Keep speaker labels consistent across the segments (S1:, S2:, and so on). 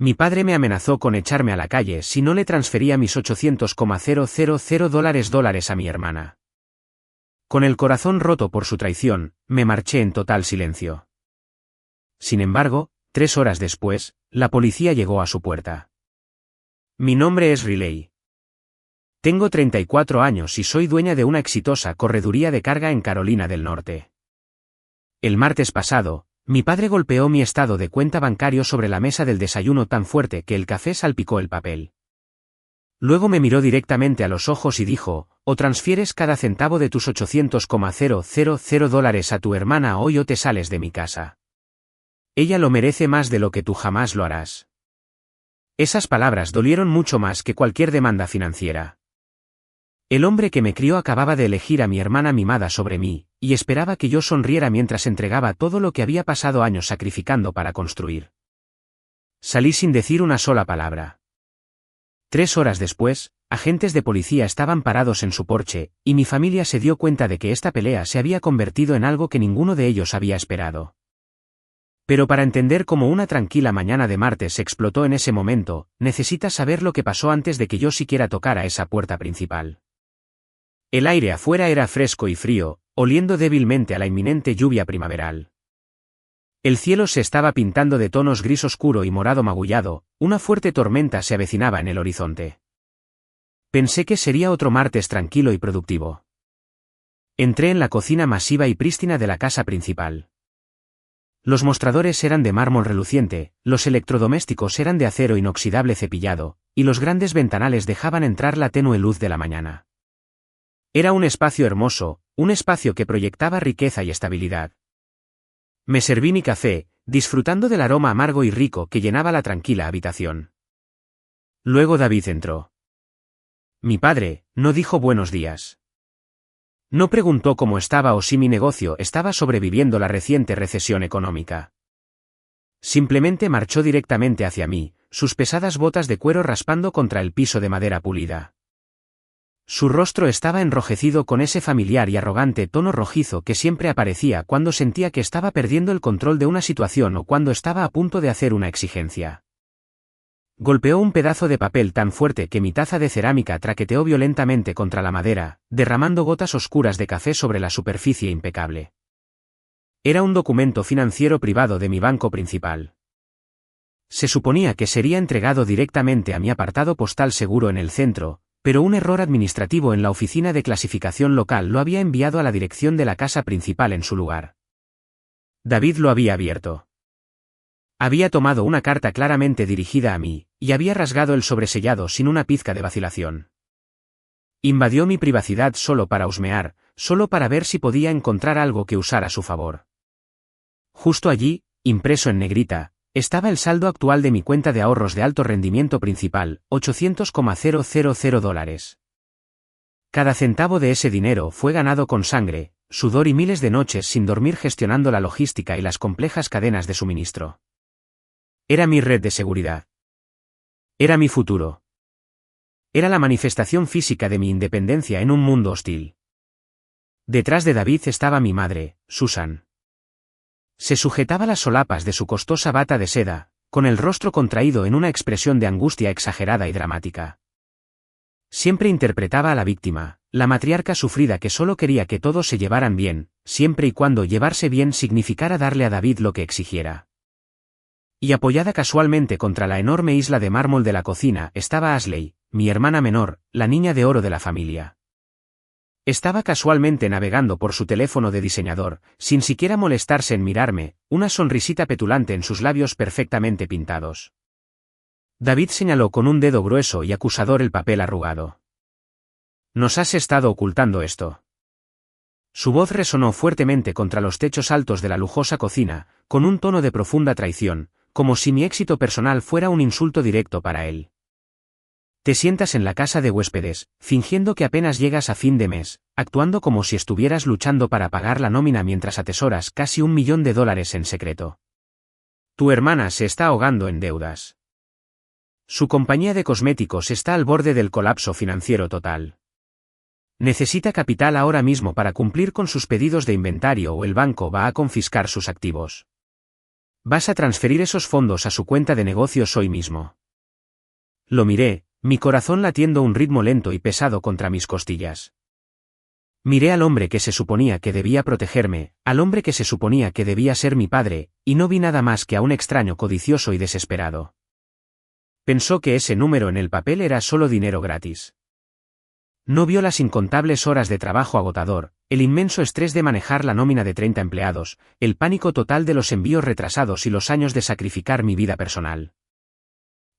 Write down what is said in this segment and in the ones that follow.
S1: Mi padre me amenazó con echarme a la calle si no le transfería mis $800,000 a mi hermana. Con el corazón roto por su traición, me marché en total silencio. Sin embargo, 3 horas después, la policía llegó a su puerta. Mi nombre es Riley. Tengo 34 años y soy dueña de una exitosa correduría de carga en Carolina del Norte. El martes pasado, mi padre golpeó mi estado de cuenta bancario sobre la mesa del desayuno tan fuerte que el café salpicó el papel. Luego me miró directamente a los ojos y dijo, o transfieres cada centavo de tus $800,000 a tu hermana hoy o te sales de mi casa. Ella lo merece más de lo que tú jamás lo harás. Esas palabras dolieron mucho más que cualquier demanda financiera. El hombre que me crió acababa de elegir a mi hermana mimada sobre mí, y esperaba que yo sonriera mientras entregaba todo lo que había pasado años sacrificando para construir. Salí sin decir una sola palabra. 3 horas después, agentes de policía estaban parados en su porche, y mi familia se dio cuenta de que esta pelea se había convertido en algo que ninguno de ellos había esperado. Pero para entender cómo una tranquila mañana de martes explotó en ese momento, necesitas saber lo que pasó antes de que yo siquiera tocara esa puerta principal. El aire afuera era fresco y frío, oliendo débilmente a la inminente lluvia primaveral. El cielo se estaba pintando de tonos gris oscuro y morado magullado, una fuerte tormenta se avecinaba en el horizonte. Pensé que sería otro martes tranquilo y productivo. Entré en la cocina masiva y prístina de la casa principal. Los mostradores eran de mármol reluciente, los electrodomésticos eran de acero inoxidable cepillado, y los grandes ventanales dejaban entrar la tenue luz de la mañana. Era un espacio hermoso, un espacio que proyectaba riqueza y estabilidad. Me serví mi café, disfrutando del aroma amargo y rico que llenaba la tranquila habitación. Luego David entró. Mi padre no dijo buenos días. No preguntó cómo estaba o si mi negocio estaba sobreviviendo la reciente recesión económica. Simplemente marchó directamente hacia mí, sus pesadas botas de cuero raspando contra el piso de madera pulida. Su rostro estaba enrojecido con ese familiar y arrogante tono rojizo que siempre aparecía cuando sentía que estaba perdiendo el control de una situación o cuando estaba a punto de hacer una exigencia. Golpeó un pedazo de papel tan fuerte que mi taza de cerámica traqueteó violentamente contra la madera, derramando gotas oscuras de café sobre la superficie impecable. Era un documento financiero privado de mi banco principal. Se suponía que sería entregado directamente a mi apartado postal seguro en el centro, pero un error administrativo en la oficina de clasificación local lo había enviado a la dirección de la casa principal en su lugar. David lo había abierto. Había tomado una carta claramente dirigida a mí, y había rasgado el sobresellado sin una pizca de vacilación. Invadió mi privacidad solo para husmear, solo para ver si podía encontrar algo que usar a su favor. Justo allí, impreso en negrita, estaba el saldo actual de mi cuenta de ahorros de alto rendimiento principal, $800,000. Cada centavo de ese dinero fue ganado con sangre, sudor y miles de noches sin dormir gestionando la logística y las complejas cadenas de suministro. Era mi red de seguridad. Era mi futuro. Era la manifestación física de mi independencia en un mundo hostil. Detrás de David estaba mi madre, Susan. Se sujetaba las solapas de su costosa bata de seda, con el rostro contraído en una expresión de angustia exagerada y dramática. Siempre interpretaba a la víctima, la matriarca sufrida que solo quería que todos se llevaran bien, siempre y cuando llevarse bien significara darle a David lo que exigiera. Y apoyada casualmente contra la enorme isla de mármol de la cocina estaba Ashley, mi hermana menor, la niña de oro de la familia. Estaba casualmente navegando por su teléfono de diseñador, sin siquiera molestarse en mirarme, una sonrisita petulante en sus labios perfectamente pintados. David señaló con un dedo grueso y acusador el papel arrugado. «Nos has estado ocultando esto». Su voz resonó fuertemente contra los techos altos de la lujosa cocina, con un tono de profunda traición, como si mi éxito personal fuera un insulto directo para él. Te sientas en la casa de huéspedes, fingiendo que apenas llegas a fin de mes, actuando como si estuvieras luchando para pagar la nómina mientras atesoras casi $1 millón en secreto. Tu hermana se está ahogando en deudas. Su compañía de cosméticos está al borde del colapso financiero total. Necesita capital ahora mismo para cumplir con sus pedidos de inventario o el banco va a confiscar sus activos. Vas a transferir esos fondos a su cuenta de negocios hoy mismo. Lo miré, mi corazón latiendo a un ritmo lento y pesado contra mis costillas. Miré al hombre que se suponía que debía protegerme, al hombre que se suponía que debía ser mi padre, y no vi nada más que a un extraño codicioso y desesperado. Pensó que ese número en el papel era solo dinero gratis. No vio las incontables horas de trabajo agotador, el inmenso estrés de manejar la nómina de 30 empleados, el pánico total de los envíos retrasados y los años de sacrificar mi vida personal.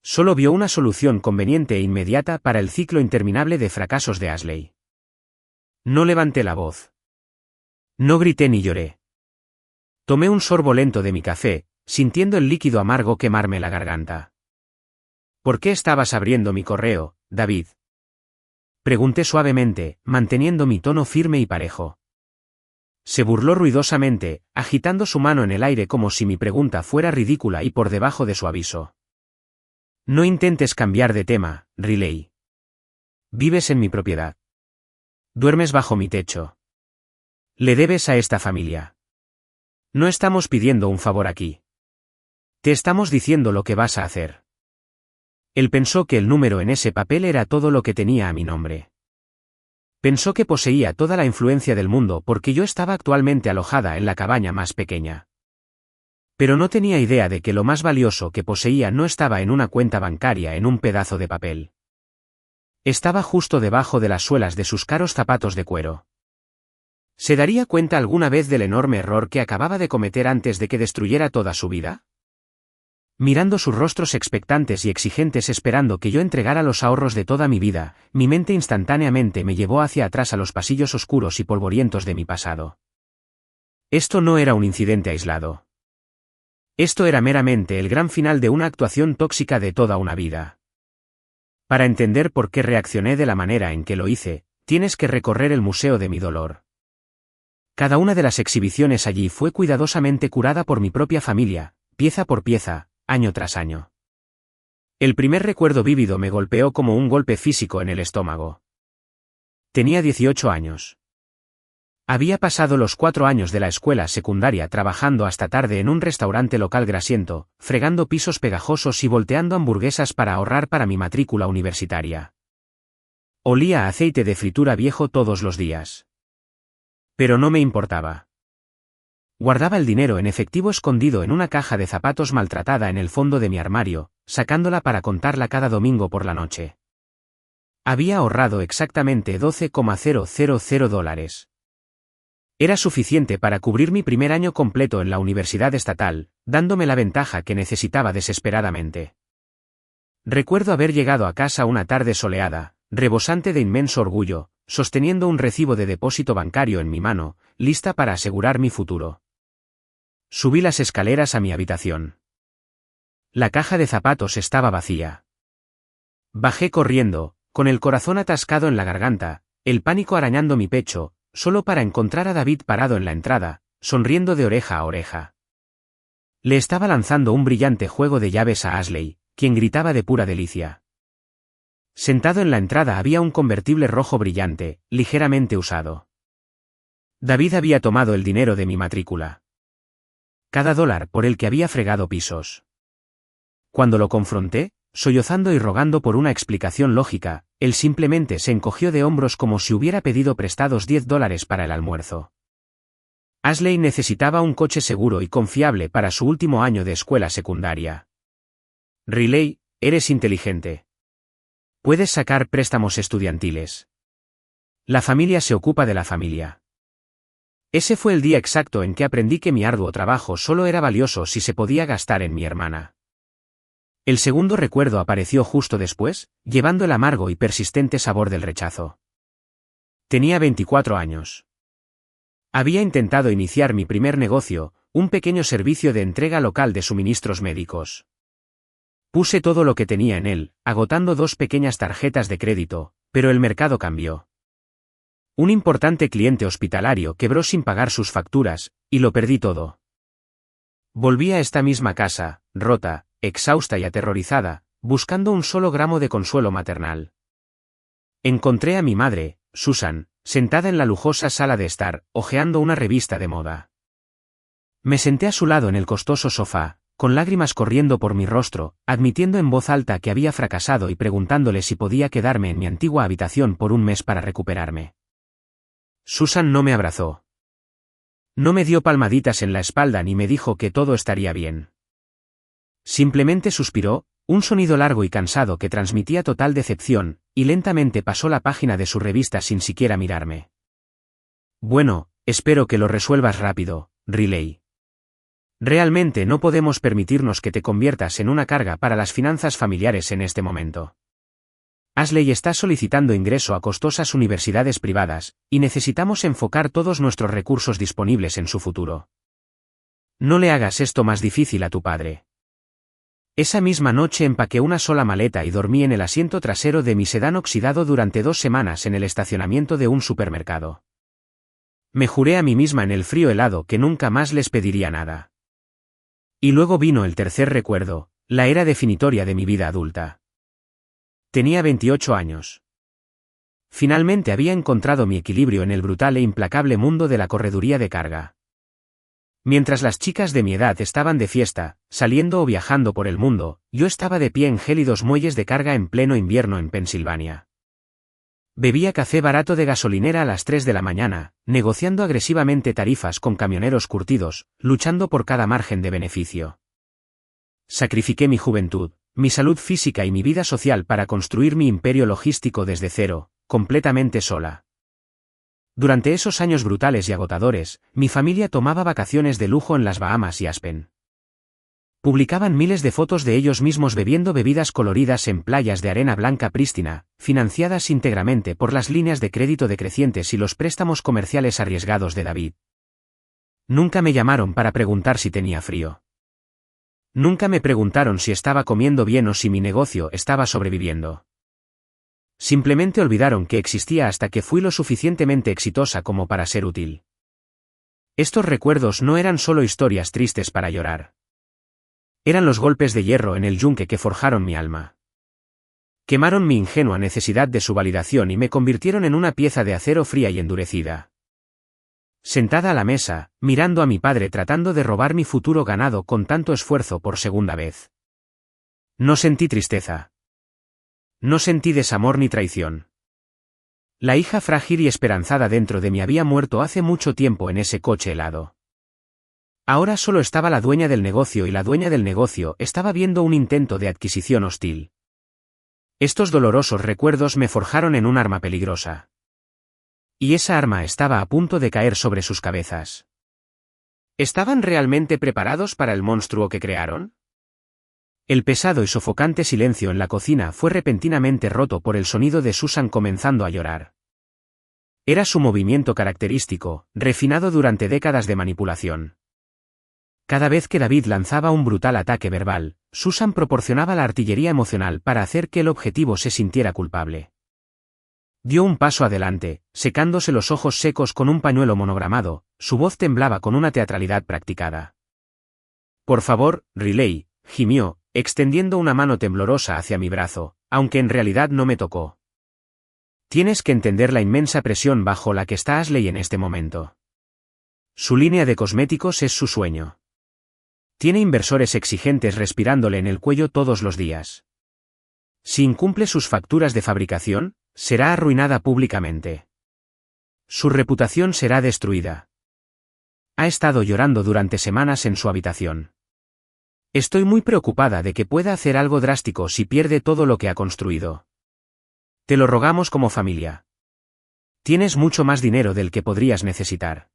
S1: Solo vio una solución conveniente e inmediata para el ciclo interminable de fracasos de Ashley. No levanté la voz. No grité ni lloré. Tomé un sorbo lento de mi café, sintiendo el líquido amargo quemarme la garganta. ¿Por qué estabas abriendo mi correo, David? Pregunté suavemente, manteniendo mi tono firme y parejo. Se burló ruidosamente, agitando su mano en el aire como si mi pregunta fuera ridícula y por debajo de su aviso. No intentes cambiar de tema, Riley. Vives en mi propiedad. Duermes bajo mi techo. Le debes a esta familia. No estamos pidiendo un favor aquí. Te estamos diciendo lo que vas a hacer. Él pensó que el número en ese papel era todo lo que tenía a mi nombre. Pensó que poseía toda la influencia del mundo porque yo estaba actualmente alojada en la cabaña más pequeña. Pero no tenía idea de que lo más valioso que poseía no estaba en una cuenta bancaria en un pedazo de papel. Estaba justo debajo de las suelas de sus caros zapatos de cuero. ¿Se daría cuenta alguna vez del enorme error que acababa de cometer antes de que destruyera toda su vida? Mirando sus rostros expectantes y exigentes esperando que yo entregara los ahorros de toda mi vida, mi mente instantáneamente me llevó hacia atrás a los pasillos oscuros y polvorientos de mi pasado. Esto no era un incidente aislado. Esto era meramente el gran final de una actuación tóxica de toda una vida. Para entender por qué reaccioné de la manera en que lo hice, tienes que recorrer el museo de mi dolor. Cada una de las exhibiciones allí fue cuidadosamente curada por mi propia familia, pieza por pieza, año tras año. El primer recuerdo vívido me golpeó como un golpe físico en el estómago. Tenía 18 años. Había pasado los 4 años de la escuela secundaria trabajando hasta tarde en un restaurante local grasiento, fregando pisos pegajosos y volteando hamburguesas para ahorrar para mi matrícula universitaria. Olía a aceite de fritura viejo todos los días. Pero no me importaba. Guardaba el dinero en efectivo escondido en una caja de zapatos maltratada en el fondo de mi armario, sacándola para contarla cada domingo por la noche. Había ahorrado exactamente $12,000. Era suficiente para cubrir mi primer año completo en la universidad estatal, dándome la ventaja que necesitaba desesperadamente. Recuerdo haber llegado a casa una tarde soleada, rebosante de inmenso orgullo, sosteniendo un recibo de depósito bancario en mi mano, lista para asegurar mi futuro. Subí las escaleras a mi habitación. La caja de zapatos estaba vacía. Bajé corriendo, con el corazón atascado en la garganta, el pánico arañando mi pecho, solo para encontrar a David parado en la entrada, sonriendo de oreja a oreja. Le estaba lanzando un brillante juego de llaves a Ashley, quien gritaba de pura delicia. Sentado en la entrada había un convertible rojo brillante, ligeramente usado. David había tomado el dinero de mi matrícula. Cada dólar por el que había fregado pisos. Cuando lo confronté, sollozando y rogando por una explicación lógica, él simplemente se encogió de hombros como si hubiera pedido prestados $10 para el almuerzo. Ashley necesitaba un coche seguro y confiable para su último año de escuela secundaria. Riley, eres inteligente. Puedes sacar préstamos estudiantiles. La familia se ocupa de la familia. Ese fue el día exacto en que aprendí que mi arduo trabajo solo era valioso si se podía gastar en mi hermana. El segundo recuerdo apareció justo después, llevando el amargo y persistente sabor del rechazo. Tenía 24 años. Había intentado iniciar mi primer negocio, un pequeño servicio de entrega local de suministros médicos. Puse todo lo que tenía en él, agotando 2 pequeñas tarjetas de crédito, pero el mercado cambió. Un importante cliente hospitalario quebró sin pagar sus facturas, y lo perdí todo. Volví a esta misma casa, rota, exhausta y aterrorizada, buscando un solo gramo de consuelo maternal. Encontré a mi madre, Susan, sentada en la lujosa sala de estar, hojeando una revista de moda. Me senté a su lado en el costoso sofá, con lágrimas corriendo por mi rostro, admitiendo en voz alta que había fracasado y preguntándole si podía quedarme en mi antigua habitación por un mes para recuperarme. Susan no me abrazó. No me dio palmaditas en la espalda ni me dijo que todo estaría bien. Simplemente suspiró, un sonido largo y cansado que transmitía total decepción, y lentamente pasó la página de su revista sin siquiera mirarme. Bueno, espero que lo resuelvas rápido, Riley. Realmente no podemos permitirnos que te conviertas en una carga para las finanzas familiares en este momento. Ashley está solicitando ingreso a costosas universidades privadas, y necesitamos enfocar todos nuestros recursos disponibles en su futuro. No le hagas esto más difícil a tu padre. Esa misma noche empaqué una sola maleta y dormí en el asiento trasero de mi sedán oxidado durante 2 semanas en el estacionamiento de un supermercado. Me juré a mí misma en el frío helado que nunca más les pediría nada. Y luego vino el tercer recuerdo, la era definitoria de mi vida adulta. Tenía 28 años. Finalmente había encontrado mi equilibrio en el brutal e implacable mundo de la correduría de carga. Mientras las chicas de mi edad estaban de fiesta, saliendo o viajando por el mundo, yo estaba de pie en gélidos muelles de carga en pleno invierno en Pensilvania. Bebía café barato de gasolinera a las 3 de la mañana, negociando agresivamente tarifas con camioneros curtidos, luchando por cada margen de beneficio. Sacrifiqué mi juventud, mi salud física y mi vida social para construir mi imperio logístico desde cero, completamente sola. Durante esos años brutales y agotadores, mi familia tomaba vacaciones de lujo en las Bahamas y Aspen. Publicaban miles de fotos de ellos mismos bebiendo bebidas coloridas en playas de arena blanca prístina, financiadas íntegramente por las líneas de crédito decrecientes y los préstamos comerciales arriesgados de David. Nunca me llamaron para preguntar si tenía frío. Nunca me preguntaron si estaba comiendo bien o si mi negocio estaba sobreviviendo. Simplemente olvidaron que existía hasta que fui lo suficientemente exitosa como para ser útil. Estos recuerdos no eran solo historias tristes para llorar. Eran los golpes de hierro en el yunque que forjaron mi alma. Quemaron mi ingenua necesidad de su validación y me convirtieron en una pieza de acero fría y endurecida. Sentada a la mesa, mirando a mi padre tratando de robar mi futuro ganado con tanto esfuerzo por segunda vez. No sentí tristeza. No sentí desamor ni traición. La hija frágil y esperanzada dentro de mí había muerto hace mucho tiempo en ese coche helado. Ahora solo estaba la dueña del negocio y la dueña del negocio estaba viendo un intento de adquisición hostil. Estos dolorosos recuerdos me forjaron en un arma peligrosa. Y esa arma estaba a punto de caer sobre sus cabezas. ¿Estaban realmente preparados para el monstruo que crearon? El pesado y sofocante silencio en la cocina fue repentinamente roto por el sonido de Susan comenzando a llorar. Era su movimiento característico, refinado durante décadas de manipulación. Cada vez que David lanzaba un brutal ataque verbal, Susan proporcionaba la artillería emocional para hacer que el objetivo se sintiera culpable. Dio un paso adelante, secándose los ojos secos con un pañuelo monogramado, su voz temblaba con una teatralidad practicada. Por favor, Riley, gimió, extendiendo una mano temblorosa hacia mi brazo, aunque en realidad no me tocó. Tienes que entender la inmensa presión bajo la que está Ashley en este momento. Su línea de cosméticos es su sueño. Tiene inversores exigentes respirándole en el cuello todos los días. Si incumple sus facturas de fabricación, será arruinada públicamente. Su reputación será destruida. Ha estado llorando durante semanas en su habitación. Estoy muy preocupada de que pueda hacer algo drástico si pierde todo lo que ha construido. Te lo rogamos como familia. Tienes mucho más dinero del que podrías necesitar.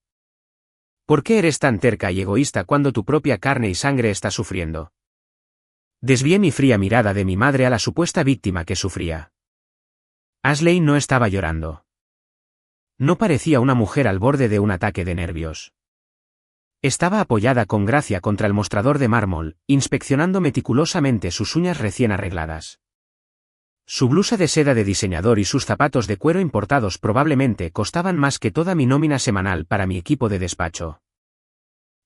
S1: ¿Por qué eres tan terca y egoísta cuando tu propia carne y sangre está sufriendo? Desvié mi fría mirada de mi madre a la supuesta víctima que sufría. Ashley no estaba llorando. No parecía una mujer al borde de un ataque de nervios. Estaba apoyada con gracia contra el mostrador de mármol, inspeccionando meticulosamente sus uñas recién arregladas. Su blusa de seda de diseñador y sus zapatos de cuero importados probablemente costaban más que toda mi nómina semanal para mi equipo de despacho.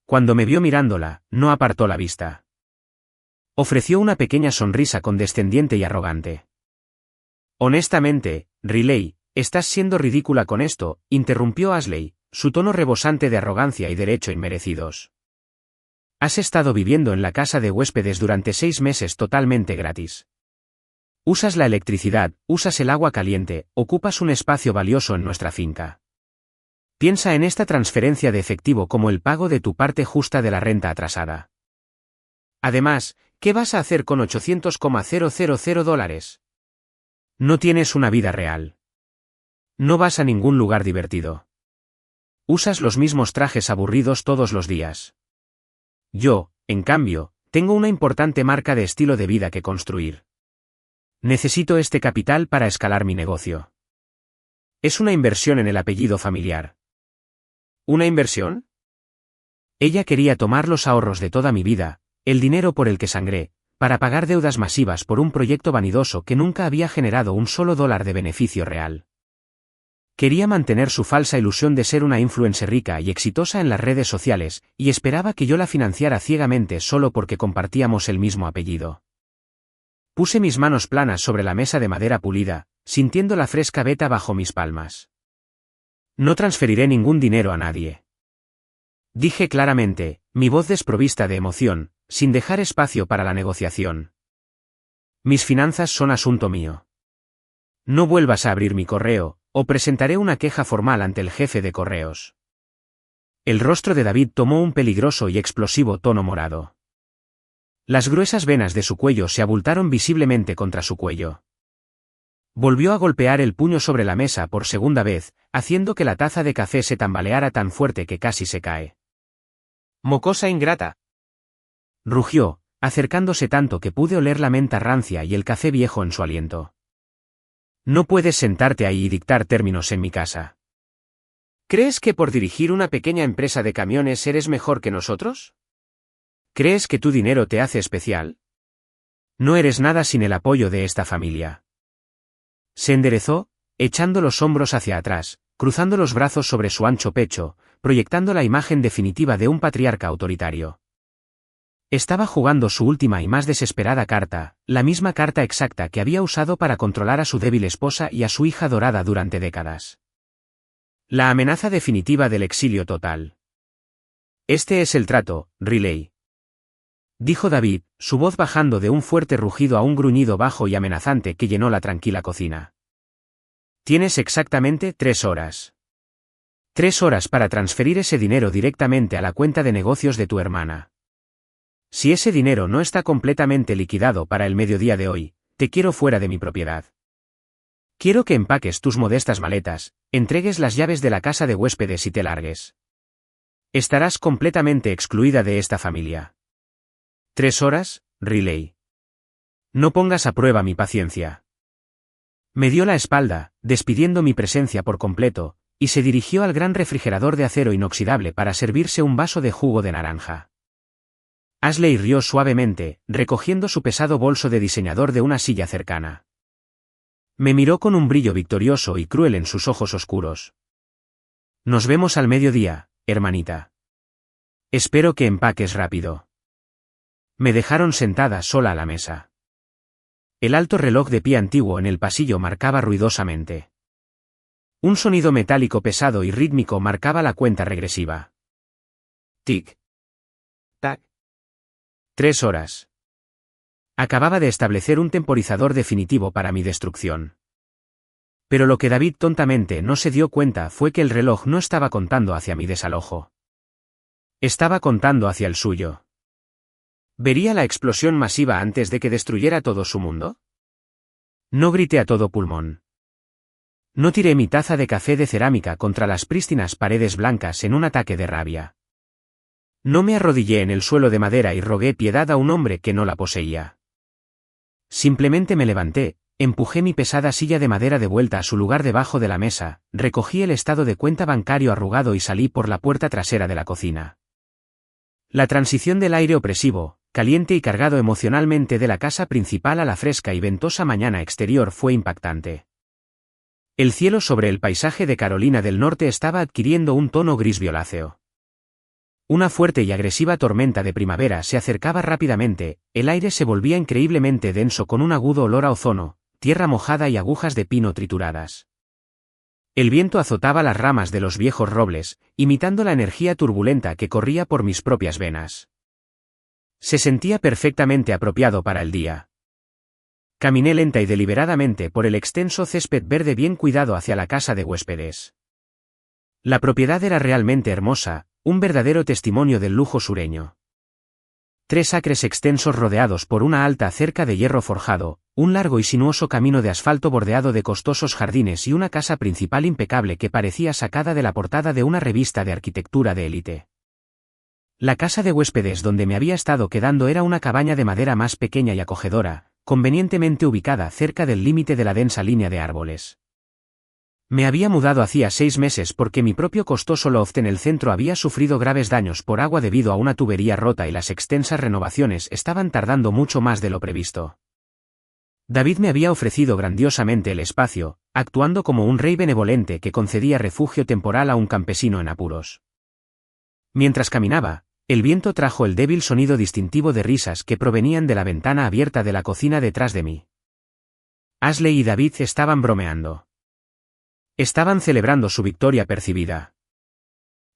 S1: Cuando me vio mirándola, no apartó la vista. Ofreció una pequeña sonrisa condescendiente y arrogante. Honestamente, Riley, estás siendo ridícula con esto, interrumpió Ashley, su tono rebosante de arrogancia y derecho inmerecidos. Has estado viviendo en la casa de huéspedes durante 6 meses totalmente gratis. Usas la electricidad, usas el agua caliente, ocupas un espacio valioso en nuestra finca. Piensa en esta transferencia de efectivo como el pago de tu parte justa de la renta atrasada. Además, ¿qué vas a hacer con $800,000? No tienes una vida real. No vas a ningún lugar divertido. Usas los mismos trajes aburridos todos los días. Yo, en cambio, tengo una importante marca de estilo de vida que construir. Necesito este capital para escalar mi negocio. Es una inversión en el apellido familiar. ¿Una inversión? Ella quería tomar los ahorros de toda mi vida, el dinero por el que sangré, para pagar deudas masivas por un proyecto vanidoso que nunca había generado un solo dólar de beneficio real. Quería mantener su falsa ilusión de ser una influencer rica y exitosa en las redes sociales, y esperaba que yo la financiara ciegamente solo porque compartíamos el mismo apellido. Puse mis manos planas sobre la mesa de madera pulida, sintiendo la fresca veta bajo mis palmas. No transferiré ningún dinero a nadie. Dije claramente, mi voz desprovista de emoción, sin dejar espacio para la negociación. Mis finanzas son asunto mío. No vuelvas a abrir mi correo, o presentaré una queja formal ante el jefe de correos. El rostro de David tomó un peligroso y explosivo tono morado. Las gruesas venas de su cuello se abultaron visiblemente contra su cuello. Volvió a golpear el puño sobre la mesa por segunda vez, haciendo que la taza de café se tambaleara tan fuerte que casi se cae. «Mocosa ingrata», rugió, acercándose tanto que pude oler la menta rancia y el café viejo en su aliento. «No puedes sentarte ahí y dictar términos en mi casa. ¿Crees que por dirigir una pequeña empresa de camiones eres mejor que nosotros? ¿Crees que tu dinero te hace especial? No eres nada sin el apoyo de esta familia». Se enderezó, echando los hombros hacia atrás, cruzando los brazos sobre su ancho pecho, proyectando la imagen definitiva de un patriarca autoritario. Estaba jugando su última y más desesperada carta, la misma carta exacta que había usado para controlar a su débil esposa y a su hija dorada durante décadas. La amenaza definitiva del exilio total. «Este es el trato, Riley», dijo David, su voz bajando de un fuerte rugido a un gruñido bajo y amenazante que llenó la tranquila cocina. «Tienes exactamente 3 horas. 3 horas para transferir ese dinero directamente a la cuenta de negocios de tu hermana. Si ese dinero no está completamente liquidado para el mediodía de hoy, te quiero fuera de mi propiedad. Quiero que empaques tus modestas maletas, entregues las llaves de la casa de huéspedes y te largues. Estarás completamente excluida de esta familia». «¿3 horas, Riley? No pongas a prueba mi paciencia». Me dio la espalda, despidiendo mi presencia por completo, y se dirigió al gran refrigerador de acero inoxidable para servirse un vaso de jugo de naranja. Ashley rió suavemente, recogiendo su pesado bolso de diseñador de una silla cercana. Me miró con un brillo victorioso y cruel en sus ojos oscuros. «Nos vemos al mediodía, hermanita. Espero que empaques rápido». Me dejaron sentada sola a la mesa. El alto reloj de pie antiguo en el pasillo marcaba ruidosamente. Un sonido metálico pesado y rítmico marcaba la cuenta regresiva. Tic. Tac. 3 horas. Acababa de establecer un temporizador definitivo para mi destrucción. Pero lo que David tontamente no se dio cuenta fue que el reloj no estaba contando hacia mi desalojo. Estaba contando hacia el suyo. ¿Vería la explosión masiva antes de que destruyera todo su mundo? No grité a todo pulmón. No tiré mi taza de café de cerámica contra las prístinas paredes blancas en un ataque de rabia. No me arrodillé en el suelo de madera y rogué piedad a un hombre que no la poseía. Simplemente me levanté, empujé mi pesada silla de madera de vuelta a su lugar debajo de la mesa, recogí el estado de cuenta bancario arrugado y salí por la puerta trasera de la cocina. La transición del aire opresivo, caliente y cargado emocionalmente de la casa principal a la fresca y ventosa mañana exterior fue impactante. El cielo sobre el paisaje de Carolina del Norte estaba adquiriendo un tono gris violáceo. Una fuerte y agresiva tormenta de primavera se acercaba rápidamente, el aire se volvía increíblemente denso con un agudo olor a ozono, tierra mojada y agujas de pino trituradas. El viento azotaba las ramas de los viejos robles, imitando la energía turbulenta que corría por mis propias venas. Se sentía perfectamente apropiado para el día. Caminé lenta y deliberadamente por el extenso césped verde bien cuidado hacia la casa de huéspedes. La propiedad era realmente hermosa, un verdadero testimonio del lujo sureño. 3 acres extensos rodeados por una alta cerca de hierro forjado, un largo y sinuoso camino de asfalto bordeado de costosos jardines y una casa principal impecable que parecía sacada de la portada de una revista de arquitectura de élite. La casa de huéspedes donde me había estado quedando era una cabaña de madera más pequeña y acogedora, convenientemente ubicada cerca del límite de la densa línea de árboles. Me había mudado hacía 6 meses porque mi propio costoso loft en el centro había sufrido graves daños por agua debido a una tubería rota y las extensas renovaciones estaban tardando mucho más de lo previsto. David me había ofrecido grandiosamente el espacio, actuando como un rey benevolente que concedía refugio temporal a un campesino en apuros. Mientras caminaba, el viento trajo el débil sonido distintivo de risas que provenían de la ventana abierta de la cocina detrás de mí. Ashley y David estaban bromeando. Estaban celebrando su victoria percibida.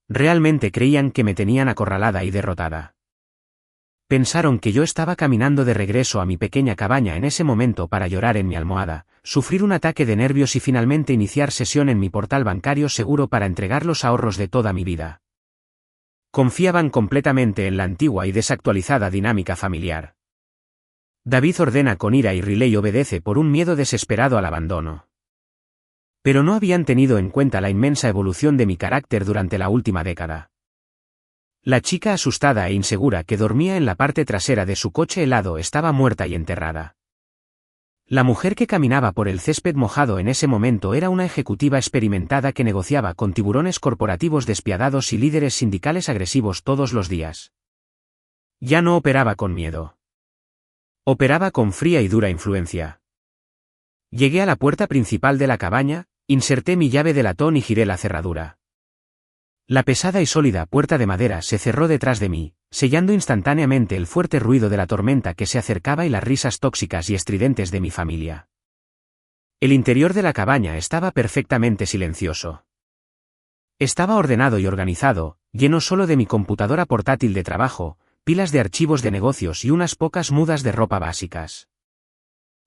S1: Realmente creían que me tenían acorralada y derrotada. Pensaron que yo estaba caminando de regreso a mi pequeña cabaña en ese momento para llorar en mi almohada, sufrir un ataque de nervios y finalmente iniciar sesión en mi portal bancario seguro para entregar los ahorros de toda mi vida. Confiaban completamente en la antigua y desactualizada dinámica familiar. David ordena con ira y Riley obedece por un miedo desesperado al abandono. Pero no habían tenido en cuenta la inmensa evolución de mi carácter durante la última década. La chica asustada e insegura que dormía en la parte trasera de su coche helado estaba muerta y enterrada. La mujer que caminaba por el césped mojado en ese momento era una ejecutiva experimentada que negociaba con tiburones corporativos despiadados y líderes sindicales agresivos todos los días. Ya no operaba con miedo. Operaba con fría y dura influencia. Llegué a la puerta principal de la cabaña, inserté mi llave de latón y giré la cerradura. La pesada y sólida puerta de madera se cerró detrás de mí, sellando instantáneamente el fuerte ruido de la tormenta que se acercaba y las risas tóxicas y estridentes de mi familia. El interior de la cabaña estaba perfectamente silencioso. Estaba ordenado y organizado, lleno solo de mi computadora portátil de trabajo, pilas de archivos de negocios y unas pocas mudas de ropa básicas.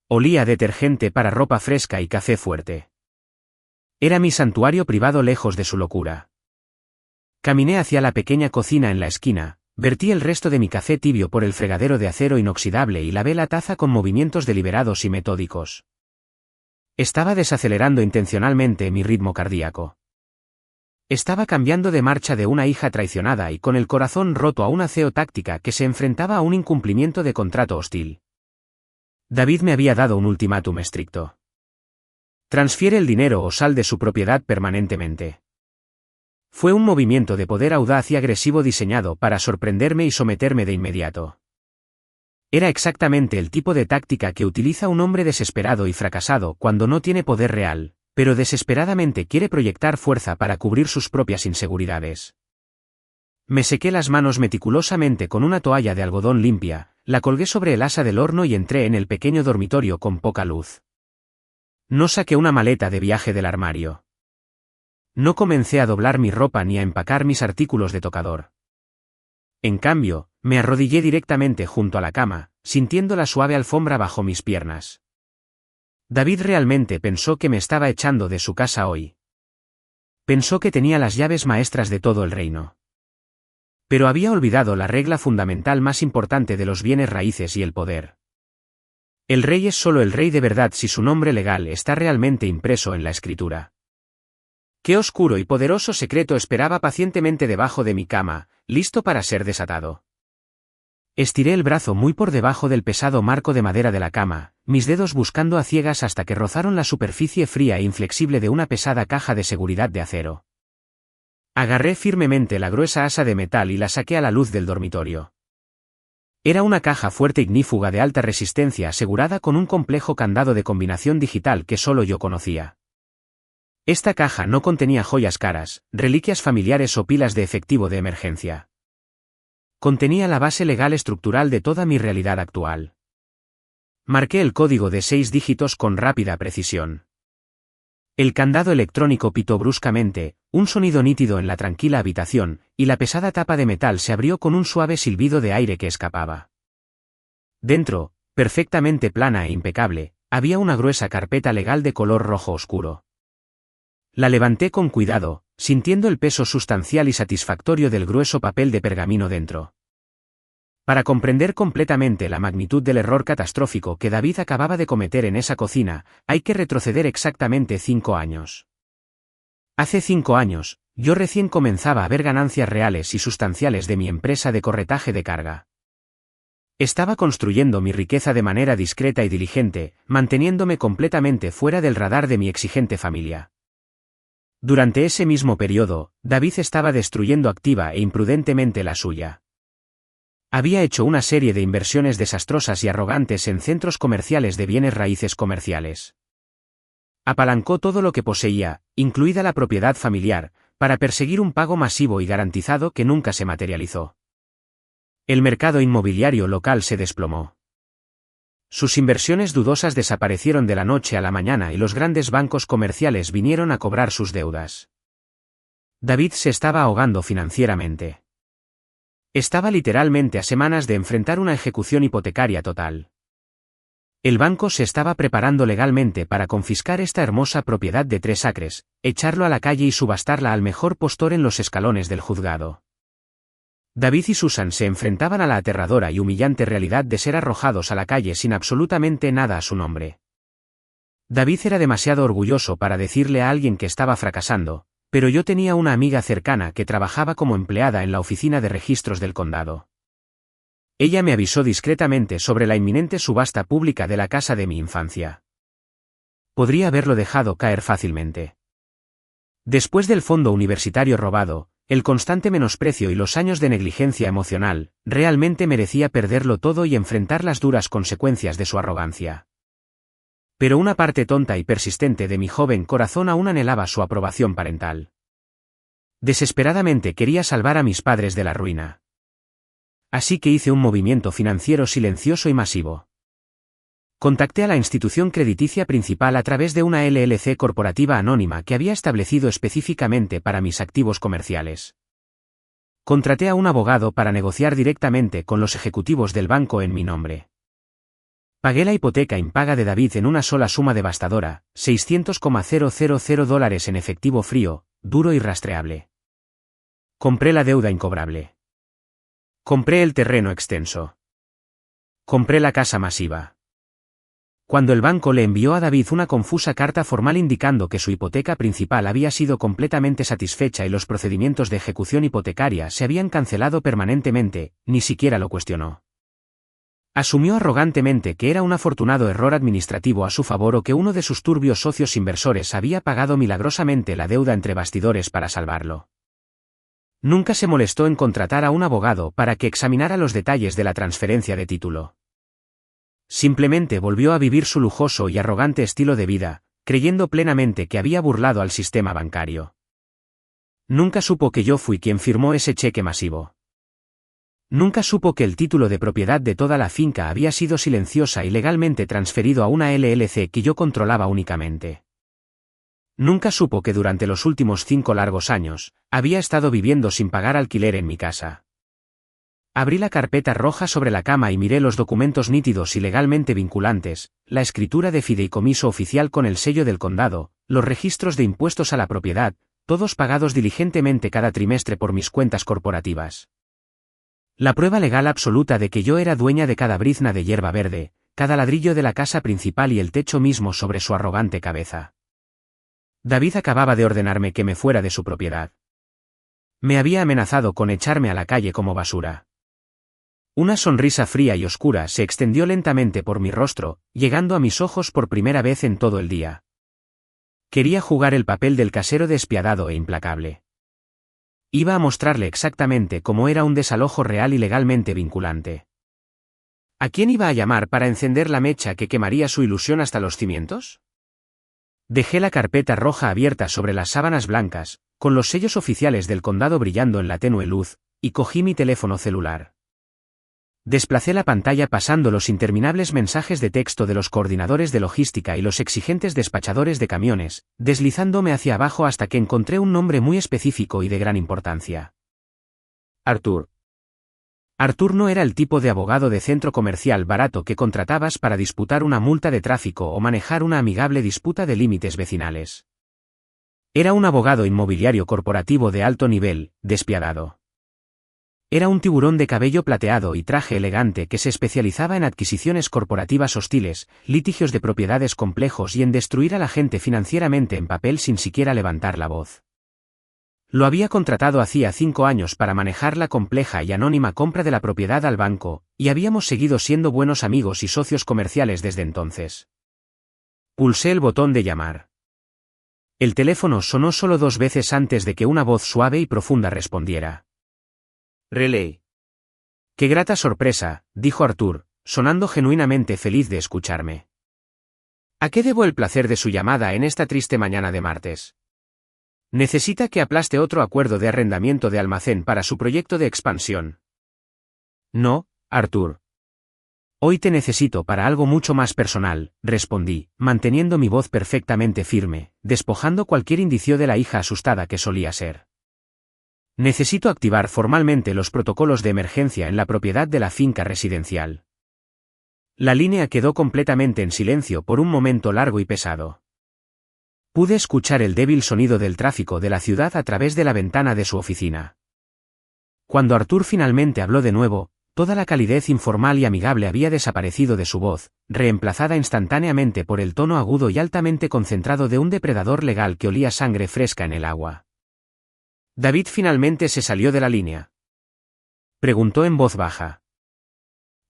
S1: Olía a detergente para ropa fresca y café fuerte. Era mi santuario privado lejos de su locura. Caminé hacia la pequeña cocina en la esquina, vertí el resto de mi café tibio por el fregadero de acero inoxidable y lavé la taza con movimientos deliberados y metódicos. Estaba desacelerando intencionalmente mi ritmo cardíaco. Estaba cambiando de marcha de una hija traicionada y con el corazón roto a una CEO táctica que se enfrentaba a un incumplimiento de contrato hostil. David me había dado un ultimátum estricto. Transfiere el dinero o sal de su propiedad permanentemente. Fue un movimiento de poder audaz y agresivo diseñado para sorprenderme y someterme de inmediato. Era exactamente el tipo de táctica que utiliza un hombre desesperado y fracasado cuando no tiene poder real, pero desesperadamente quiere proyectar fuerza para cubrir sus propias inseguridades. Me sequé las manos meticulosamente con una toalla de algodón limpia, la colgué sobre el asa del horno y entré en el pequeño dormitorio con poca luz. No saqué una maleta de viaje del armario. No comencé a doblar mi ropa ni a empacar mis artículos de tocador. En cambio, me arrodillé directamente junto a la cama, sintiendo la suave alfombra bajo mis piernas. David realmente pensó que me estaba echando de su casa hoy. Pensó que tenía las llaves maestras de todo el reino. Pero había olvidado la regla fundamental más importante de los bienes raíces y el poder. El rey es solo el rey de verdad si su nombre legal está realmente impreso en la escritura. Qué oscuro y poderoso secreto esperaba pacientemente debajo de mi cama, listo para ser desatado. Estiré el brazo muy por debajo del pesado marco de madera de la cama, mis dedos buscando a ciegas hasta que rozaron la superficie fría e inflexible de una pesada caja de seguridad de acero. Agarré firmemente la gruesa asa de metal y la saqué a la luz del dormitorio. Era una caja fuerte ignífuga de alta resistencia asegurada con un complejo candado de combinación digital que solo yo conocía. Esta caja no contenía joyas caras, reliquias familiares o pilas de efectivo de emergencia. Contenía la base legal estructural de toda mi realidad actual. Marqué el código de 6 dígitos con rápida precisión. El candado electrónico pitó bruscamente, un sonido nítido en la tranquila habitación, y la pesada tapa de metal se abrió con un suave silbido de aire que escapaba. Dentro, perfectamente plana e impecable, había una gruesa carpeta legal de color rojo oscuro. La levanté con cuidado, sintiendo el peso sustancial y satisfactorio del grueso papel de pergamino dentro. Para comprender completamente la magnitud del error catastrófico que David acababa de cometer en esa cocina, hay que retroceder exactamente 5 años. Hace 5 años, yo recién comenzaba a ver ganancias reales y sustanciales de mi empresa de corretaje de carga. Estaba construyendo mi riqueza de manera discreta y diligente, manteniéndome completamente fuera del radar de mi exigente familia. Durante ese mismo periodo, David estaba destruyendo activa e imprudentemente la suya. Había hecho una serie de inversiones desastrosas y arrogantes en centros comerciales de bienes raíces comerciales. Apalancó todo lo que poseía, incluida la propiedad familiar, para perseguir un pago masivo y garantizado que nunca se materializó. El mercado inmobiliario local se desplomó. Sus inversiones dudosas desaparecieron de la noche a la mañana y los grandes bancos comerciales vinieron a cobrar sus deudas. David se estaba ahogando financieramente. Estaba literalmente a semanas de enfrentar una ejecución hipotecaria total. El banco se estaba preparando legalmente para confiscar esta hermosa propiedad de 3 acres, echarlo a la calle y subastarla al mejor postor en los escalones del juzgado. David y Susan se enfrentaban a la aterradora y humillante realidad de ser arrojados a la calle sin absolutamente nada a su nombre. David era demasiado orgulloso para decirle a alguien que estaba fracasando, pero yo tenía una amiga cercana que trabajaba como empleada en la oficina de registros del condado. Ella me avisó discretamente sobre la inminente subasta pública de la casa de mi infancia. Podría haberlo dejado caer fácilmente. Después del fondo universitario robado, el constante menosprecio y los años de negligencia emocional, realmente merecía perderlo todo y enfrentar las duras consecuencias de su arrogancia. Pero una parte tonta y persistente de mi joven corazón aún anhelaba su aprobación parental. Desesperadamente quería salvar a mis padres de la ruina. Así que hice un movimiento financiero silencioso y masivo. Contacté a la institución crediticia principal a través de una LLC corporativa anónima que había establecido específicamente para mis activos comerciales. Contraté a un abogado para negociar directamente con los ejecutivos del banco en mi nombre. Pagué la hipoteca impaga de David en una sola suma devastadora, $600,000 en efectivo frío, duro y rastreable. Compré la deuda incobrable. Compré el terreno extenso. Compré la casa masiva. Cuando el banco le envió a David una confusa carta formal indicando que su hipoteca principal había sido completamente satisfecha y los procedimientos de ejecución hipotecaria se habían cancelado permanentemente, ni siquiera lo cuestionó. Asumió arrogantemente que era un afortunado error administrativo a su favor o que uno de sus turbios socios inversores había pagado milagrosamente la deuda entre bastidores para salvarlo. Nunca se molestó en contratar a un abogado para que examinara los detalles de la transferencia de título. Simplemente volvió a vivir su lujoso y arrogante estilo de vida, creyendo plenamente que había burlado al sistema bancario. Nunca supo que yo fui quien firmó ese cheque masivo. Nunca supo que el título de propiedad de toda la finca había sido silenciosa y legalmente transferido a una LLC que yo controlaba únicamente. Nunca supo que durante los últimos 5 largos años, había estado viviendo sin pagar alquiler en mi casa. Abrí la carpeta roja sobre la cama y miré los documentos nítidos y legalmente vinculantes, la escritura de fideicomiso oficial con el sello del condado, los registros de impuestos a la propiedad, todos pagados diligentemente cada trimestre por mis cuentas corporativas. La prueba legal absoluta de que yo era dueña de cada brizna de hierba verde, cada ladrillo de la casa principal y el techo mismo sobre su arrogante cabeza. David acababa de ordenarme que me fuera de su propiedad. Me había amenazado con echarme a la calle como basura. Una sonrisa fría y oscura se extendió lentamente por mi rostro, llegando a mis ojos por primera vez en todo el día. Quería jugar el papel del casero despiadado e implacable. Iba a mostrarle exactamente cómo era un desalojo real y legalmente vinculante. ¿A quién iba a llamar para encender la mecha que quemaría su ilusión hasta los cimientos? Dejé la carpeta roja abierta sobre las sábanas blancas, con los sellos oficiales del condado brillando en la tenue luz, y cogí mi teléfono celular. Desplacé la pantalla pasando los interminables mensajes de texto de los coordinadores de logística y los exigentes despachadores de camiones, deslizándome hacia abajo hasta que encontré un nombre muy específico y de gran importancia. Arthur. Arthur no era el tipo de abogado de centro comercial barato que contratabas para disputar una multa de tráfico o manejar una amigable disputa de límites vecinales. Era un abogado inmobiliario corporativo de alto nivel, despiadado. Era un tiburón de cabello plateado y traje elegante que se especializaba en adquisiciones corporativas hostiles, litigios de propiedades complejos y en destruir a la gente financieramente en papel sin siquiera levantar la voz. Lo había contratado hacía 5 años para manejar la compleja y anónima compra de la propiedad al banco, y habíamos seguido siendo buenos amigos y socios comerciales desde entonces. Pulsé el botón de llamar. El teléfono sonó solo 2 veces antes de que una voz suave y profunda respondiera. «Relay». «Qué grata sorpresa», dijo Arthur, sonando genuinamente feliz de escucharme. «¿A qué debo el placer de su llamada en esta triste mañana de martes? ¿Necesita que aplaste otro acuerdo de arrendamiento de almacén para su proyecto de expansión?» «No, Arthur. Hoy te necesito para algo mucho más personal», respondí, manteniendo mi voz perfectamente firme, despojando cualquier indicio de la hija asustada que solía ser. «Necesito activar formalmente los protocolos de emergencia en la propiedad de la finca residencial». La línea quedó completamente en silencio por un momento largo y pesado. Pude escuchar el débil sonido del tráfico de la ciudad a través de la ventana de su oficina. Cuando Arthur finalmente habló de nuevo, toda la calidez informal y amigable había desaparecido de su voz, reemplazada instantáneamente por el tono agudo y altamente concentrado de un depredador legal que olía sangre fresca en el agua. «¿David finalmente se salió de la línea?», preguntó en voz baja.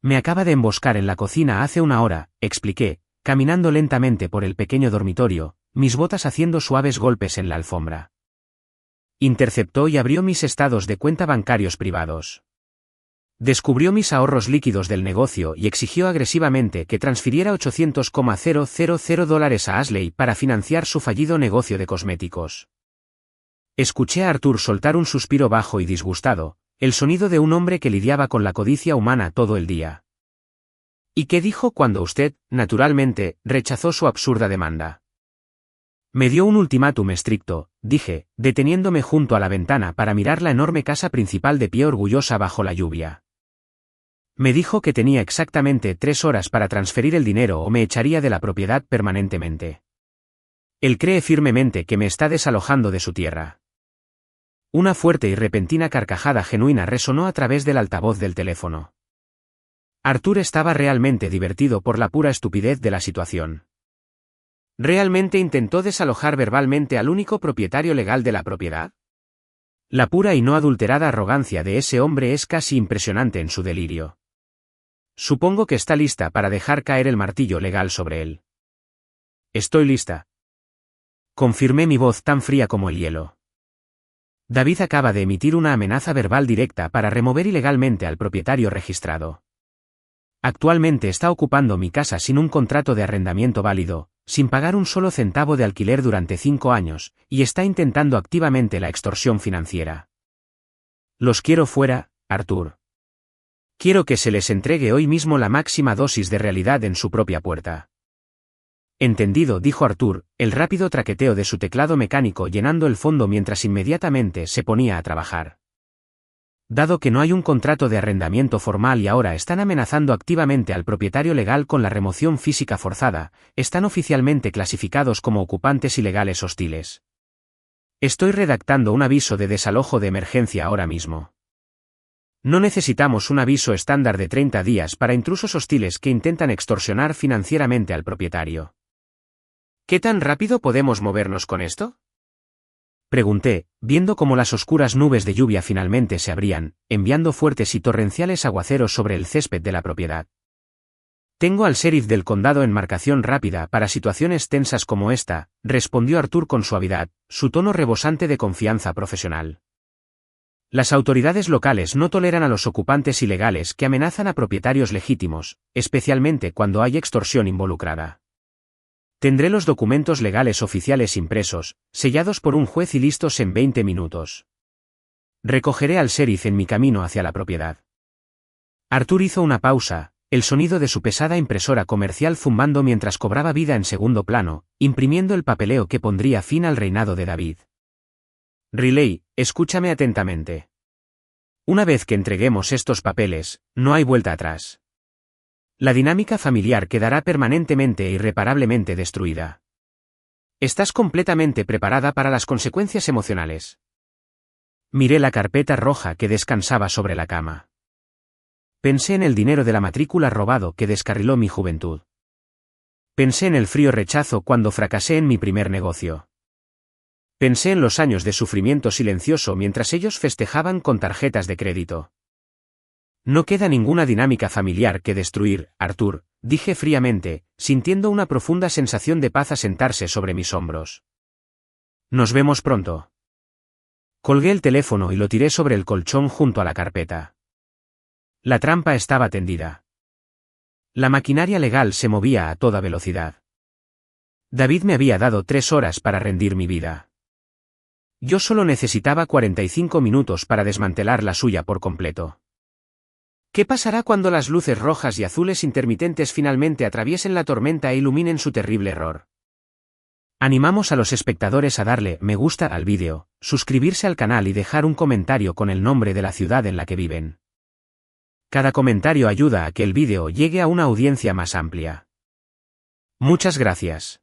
S1: «Me acaba de emboscar en la cocina hace 1 hora», expliqué, caminando lentamente por el pequeño dormitorio, mis botas haciendo suaves golpes en la alfombra. Interceptó y abrió mis estados de cuenta bancarios privados. Descubrió mis ahorros líquidos del negocio y exigió agresivamente que transfiriera $800,000 a Ashley para financiar su fallido negocio de cosméticos. Escuché a Arthur soltar un suspiro bajo y disgustado, el sonido de un hombre que lidiaba con la codicia humana todo el día. «¿Y qué dijo cuando usted, naturalmente, rechazó su absurda demanda?» «Me dio un ultimátum estricto», dije, deteniéndome junto a la ventana para mirar la enorme casa principal de pie orgullosa bajo la lluvia. «Me dijo que tenía exactamente 3 horas para transferir el dinero o me echaría de la propiedad permanentemente. Él cree firmemente que me está desalojando de su tierra». Una fuerte y repentina carcajada genuina resonó a través del altavoz del teléfono. Arthur estaba realmente divertido por la pura estupidez de la situación. ¿Realmente intentó desalojar verbalmente al único propietario legal de la propiedad? La pura y no adulterada arrogancia de ese hombre es casi impresionante en su delirio. Supongo que está lista para dejar caer el martillo legal sobre él. «Estoy lista», confirmé, mi voz tan fría como el hielo. «David acaba de emitir una amenaza verbal directa para remover ilegalmente al propietario registrado. Actualmente está ocupando mi casa sin un contrato de arrendamiento válido, sin pagar un solo centavo de alquiler durante 5 años, y está intentando activamente la extorsión financiera. Los quiero fuera, Arthur. Quiero que se les entregue hoy mismo la máxima dosis de realidad en su propia puerta». «Entendido», dijo Arthur, el rápido traqueteo de su teclado mecánico llenando el fondo mientras inmediatamente se ponía a trabajar. «Dado que no hay un contrato de arrendamiento formal y ahora están amenazando activamente al propietario legal con la remoción física forzada, están oficialmente clasificados como ocupantes ilegales hostiles. Estoy redactando un aviso de desalojo de emergencia ahora mismo. No necesitamos un aviso estándar de 30 días para intrusos hostiles que intentan extorsionar financieramente al propietario». «¿Qué tan rápido podemos movernos con esto?», pregunté, viendo cómo las oscuras nubes de lluvia finalmente se abrían, enviando fuertes y torrenciales aguaceros sobre el césped de la propiedad. «Tengo al sheriff del condado en marcación rápida para situaciones tensas como esta», respondió Arthur con suavidad, su tono rebosante de confianza profesional. «Las autoridades locales no toleran a los ocupantes ilegales que amenazan a propietarios legítimos, especialmente cuando hay extorsión involucrada. Tendré los documentos legales oficiales impresos, sellados por un juez y listos en 20 minutos. Recogeré al sheriff en mi camino hacia la propiedad». Arthur hizo una pausa, el sonido de su pesada impresora comercial zumbando mientras cobraba vida en segundo plano, imprimiendo el papeleo que pondría fin al reinado de David. «Riley, escúchame atentamente. Una vez que entreguemos estos papeles, no hay vuelta atrás. La dinámica familiar quedará permanentemente e irreparablemente destruida. Estás completamente preparada para las consecuencias emocionales. Miré la carpeta roja que descansaba sobre la cama. Pensé en el dinero de la matrícula robado que descarriló mi juventud. Pensé en el frío rechazo cuando fracasé en mi primer negocio. Pensé en los años de sufrimiento silencioso mientras ellos festejaban con tarjetas de crédito. No queda ninguna dinámica familiar que destruir, Arthur, dije fríamente, sintiendo una profunda sensación de paz asentarse sobre mis hombros. Nos vemos pronto. Colgué el teléfono y lo tiré sobre el colchón junto a la carpeta. La trampa estaba tendida. La maquinaria legal se movía a toda velocidad. David me había dado 3 horas para rendir mi vida. Yo solo necesitaba 45 minutos para desmantelar la suya por completo. ¿Qué pasará cuando las luces rojas y azules intermitentes finalmente atraviesen la tormenta e iluminen su terrible error? Animamos a los espectadores a darle me gusta al vídeo, suscribirse al canal y dejar un comentario con el nombre de la ciudad en la que viven. Cada comentario ayuda a que el vídeo llegue a una audiencia más amplia. Muchas gracias.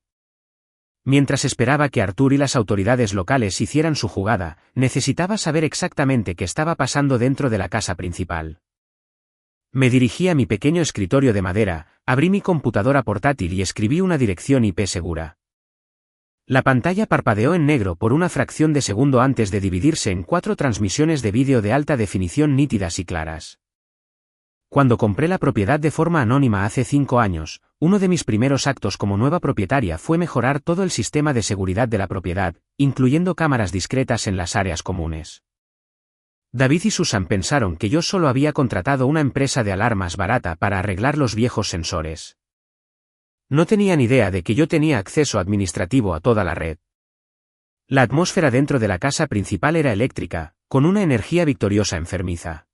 S1: Mientras esperaba que Arthur y las autoridades locales hicieran su jugada, necesitaba saber exactamente qué estaba pasando dentro de la casa principal. Me dirigí a mi pequeño escritorio de madera, abrí mi computadora portátil y escribí una dirección IP segura. La pantalla parpadeó en negro por una fracción de segundo antes de dividirse en 4 transmisiones de vídeo de alta definición nítidas y claras. Cuando compré la propiedad de forma anónima hace 5 años, uno de mis primeros actos como nueva propietaria fue mejorar todo el sistema de seguridad de la propiedad, incluyendo cámaras discretas en las áreas comunes. David y Susan pensaron que yo solo había contratado una empresa de alarmas barata para arreglar los viejos sensores. No tenían idea de que yo tenía acceso administrativo a toda la red. La atmósfera dentro de la casa principal era eléctrica, con una energía victoriosa enfermiza.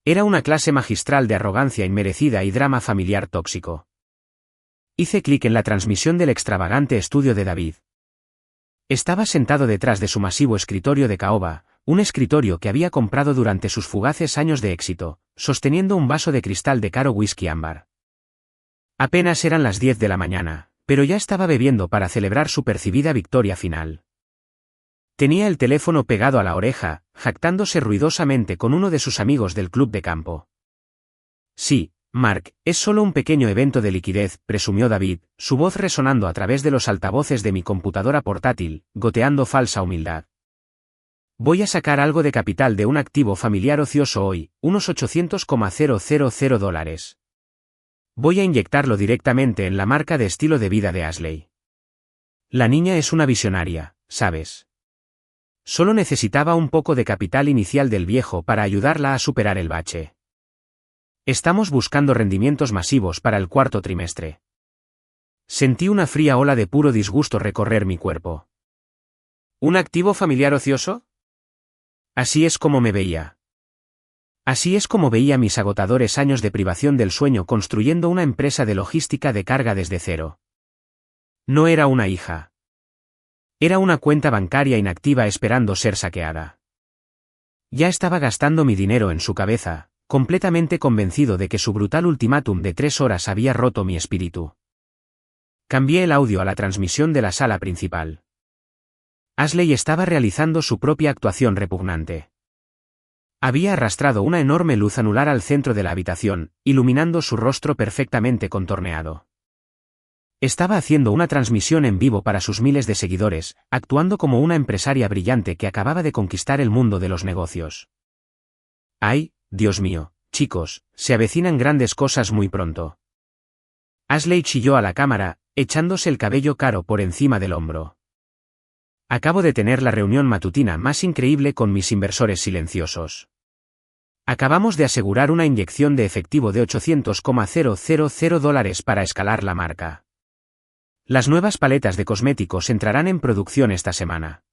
S1: Era una clase magistral de arrogancia inmerecida y drama familiar tóxico. Hice clic en la transmisión del extravagante estudio de David. Estaba sentado detrás de su masivo escritorio de caoba, un escritorio que había comprado durante sus fugaces años de éxito, sosteniendo un vaso de cristal de caro whisky ámbar. Apenas eran las 10 de la mañana, pero ya estaba bebiendo para celebrar su percibida victoria final. Tenía el teléfono pegado a la oreja, jactándose ruidosamente con uno de sus amigos del club de campo. Sí, Mark, es solo un pequeño evento de liquidez, presumió David, su voz resonando a través de los altavoces de mi computadora portátil, goteando falsa humildad. Voy a sacar algo de capital de un activo familiar ocioso hoy, unos $800,000. Voy a inyectarlo directamente en la marca de estilo de vida de Ashley. La niña es una visionaria, ¿sabes? Solo necesitaba un poco de capital inicial del viejo para ayudarla a superar el bache. Estamos buscando rendimientos masivos para el 4º trimestre. Sentí una fría ola de puro disgusto recorrer mi cuerpo. ¿Un activo familiar ocioso? Así es como me veía. Así es como veía mis agotadores años de privación del sueño construyendo una empresa de logística de carga desde cero. No era una hija. Era una cuenta bancaria inactiva esperando ser saqueada. Ya estaba gastando mi dinero en su cabeza, completamente convencido de que su brutal ultimátum de 3 horas había roto mi espíritu. Cambié el audio a la transmisión de la sala principal. Ashley estaba realizando su propia actuación repugnante. Había arrastrado una enorme luz anular al centro de la habitación, iluminando su rostro perfectamente contorneado. Estaba haciendo una transmisión en vivo para sus miles de seguidores, actuando como una empresaria brillante que acababa de conquistar el mundo de los negocios. ¡Ay, Dios mío, chicos, se avecinan grandes cosas muy pronto! Ashley chilló a la cámara, echándose el cabello caro por encima del hombro. Acabo de tener la reunión matutina más increíble con mis inversores silenciosos. Acabamos de asegurar una inyección de efectivo de $800,000 para escalar la marca. Las nuevas paletas de cosméticos entrarán en producción esta semana.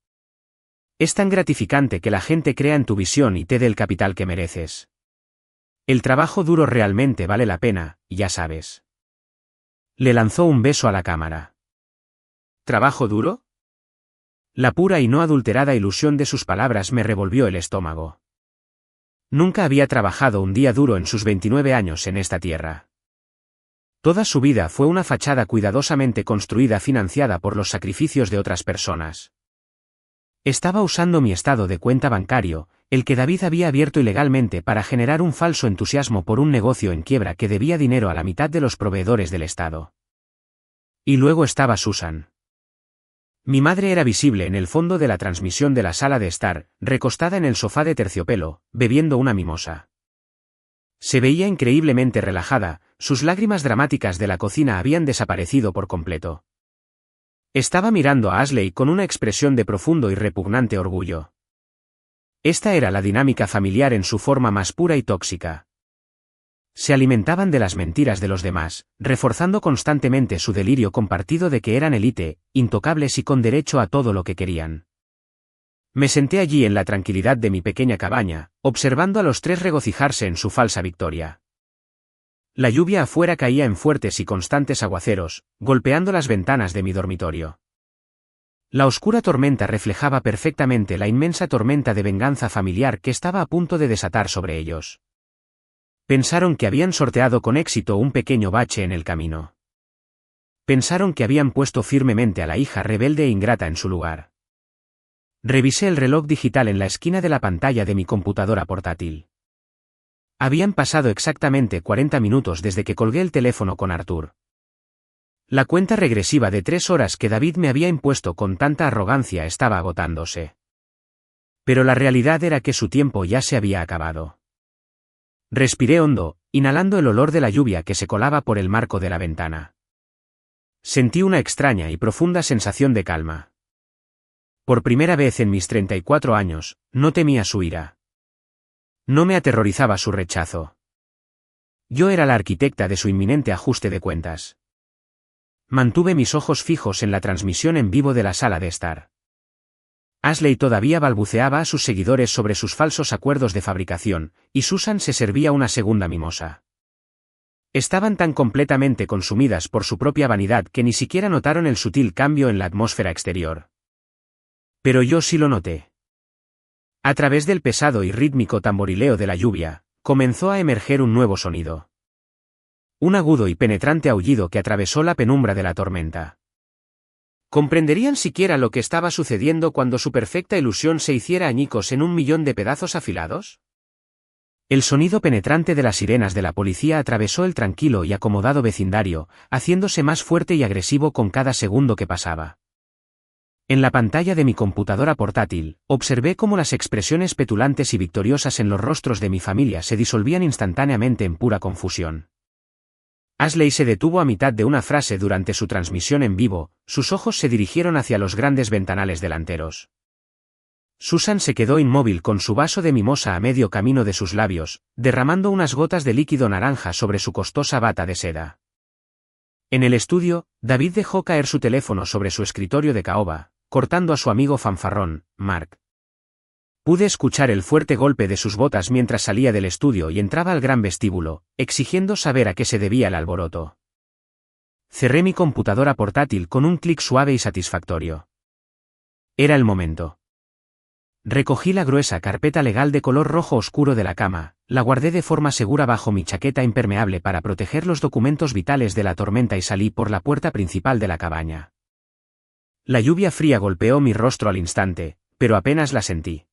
S1: Es tan gratificante que la gente crea en tu visión y te dé el capital que mereces. El trabajo duro realmente vale la pena, ya sabes. Le lanzó un beso a la cámara. ¿Trabajo duro? La pura y no adulterada ilusión de sus palabras me revolvió el estómago. Nunca había trabajado un día duro en sus 29 años en esta tierra. Toda su vida fue una fachada cuidadosamente construida financiada por los sacrificios de otras personas. Estaba usando mi estado de cuenta bancario, el que David había abierto ilegalmente para generar un falso entusiasmo por un negocio en quiebra que debía dinero a la mitad de los proveedores del Estado. Y luego estaba Susan. Mi madre era visible en el fondo de la transmisión de la sala de estar, recostada en el sofá de terciopelo, bebiendo una mimosa. Se veía increíblemente relajada, sus lágrimas dramáticas de la cocina habían desaparecido por completo. Estaba mirando a Ashley con una expresión de profundo y repugnante orgullo. Esta era la dinámica familiar en su forma más pura y tóxica. Se alimentaban de las mentiras de los demás, reforzando constantemente su delirio compartido de que eran élite, intocables y con derecho a todo lo que querían. Me senté allí en la tranquilidad de mi pequeña cabaña, observando a los tres regocijarse en su falsa victoria. La lluvia afuera caía en fuertes y constantes aguaceros, golpeando las ventanas de mi dormitorio. La oscura tormenta reflejaba perfectamente la inmensa tormenta de venganza familiar que estaba a punto de desatar sobre ellos. Pensaron que habían sorteado con éxito un pequeño bache en el camino. Pensaron que habían puesto firmemente a la hija rebelde e ingrata en su lugar. Revisé el reloj digital en la esquina de la pantalla de mi computadora portátil. Habían pasado exactamente 40 minutos desde que colgué el teléfono con Arthur. La cuenta regresiva de 3 horas que David me había impuesto con tanta arrogancia estaba agotándose. Pero la realidad era que su tiempo ya se había acabado. Respiré hondo, inhalando el olor de la lluvia que se colaba por el marco de la ventana. Sentí una extraña y profunda sensación de calma. Por primera vez en mis 34 años, no temía su ira. No me aterrorizaba su rechazo. Yo era la arquitecta de su inminente ajuste de cuentas. Mantuve mis ojos fijos en la transmisión en vivo de la sala de estar. Ashley todavía balbuceaba a sus seguidores sobre sus falsos acuerdos de fabricación, y Susan se servía una segunda mimosa. Estaban tan completamente consumidas por su propia vanidad que ni siquiera notaron el sutil cambio en la atmósfera exterior. Pero yo sí lo noté. A través del pesado y rítmico tamborileo de la lluvia, comenzó a emerger un nuevo sonido. Un agudo y penetrante aullido que atravesó la penumbra de la tormenta. ¿Comprenderían siquiera lo que estaba sucediendo cuando su perfecta ilusión se hiciera añicos en 1.000.000 de pedazos afilados? El sonido penetrante de las sirenas de la policía atravesó el tranquilo y acomodado vecindario, haciéndose más fuerte y agresivo con cada segundo que pasaba. En la pantalla de mi computadora portátil, observé cómo las expresiones petulantes y victoriosas en los rostros de mi familia se disolvían instantáneamente en pura confusión. Ashley se detuvo a mitad de una frase durante su transmisión en vivo, sus ojos se dirigieron hacia los grandes ventanales delanteros. Susan se quedó inmóvil con su vaso de mimosa a medio camino de sus labios, derramando unas gotas de líquido naranja sobre su costosa bata de seda. En el estudio, David dejó caer su teléfono sobre su escritorio de caoba, cortando a su amigo fanfarrón, Mark. Pude escuchar el fuerte golpe de sus botas mientras salía del estudio y entraba al gran vestíbulo, exigiendo saber a qué se debía el alboroto. Cerré mi computadora portátil con un clic suave y satisfactorio. Era el momento. Recogí la gruesa carpeta legal de color rojo oscuro de la cama, la guardé de forma segura bajo mi chaqueta impermeable para proteger los documentos vitales de la tormenta y salí por la puerta principal de la cabaña. La lluvia fría golpeó mi rostro al instante, pero apenas la sentí.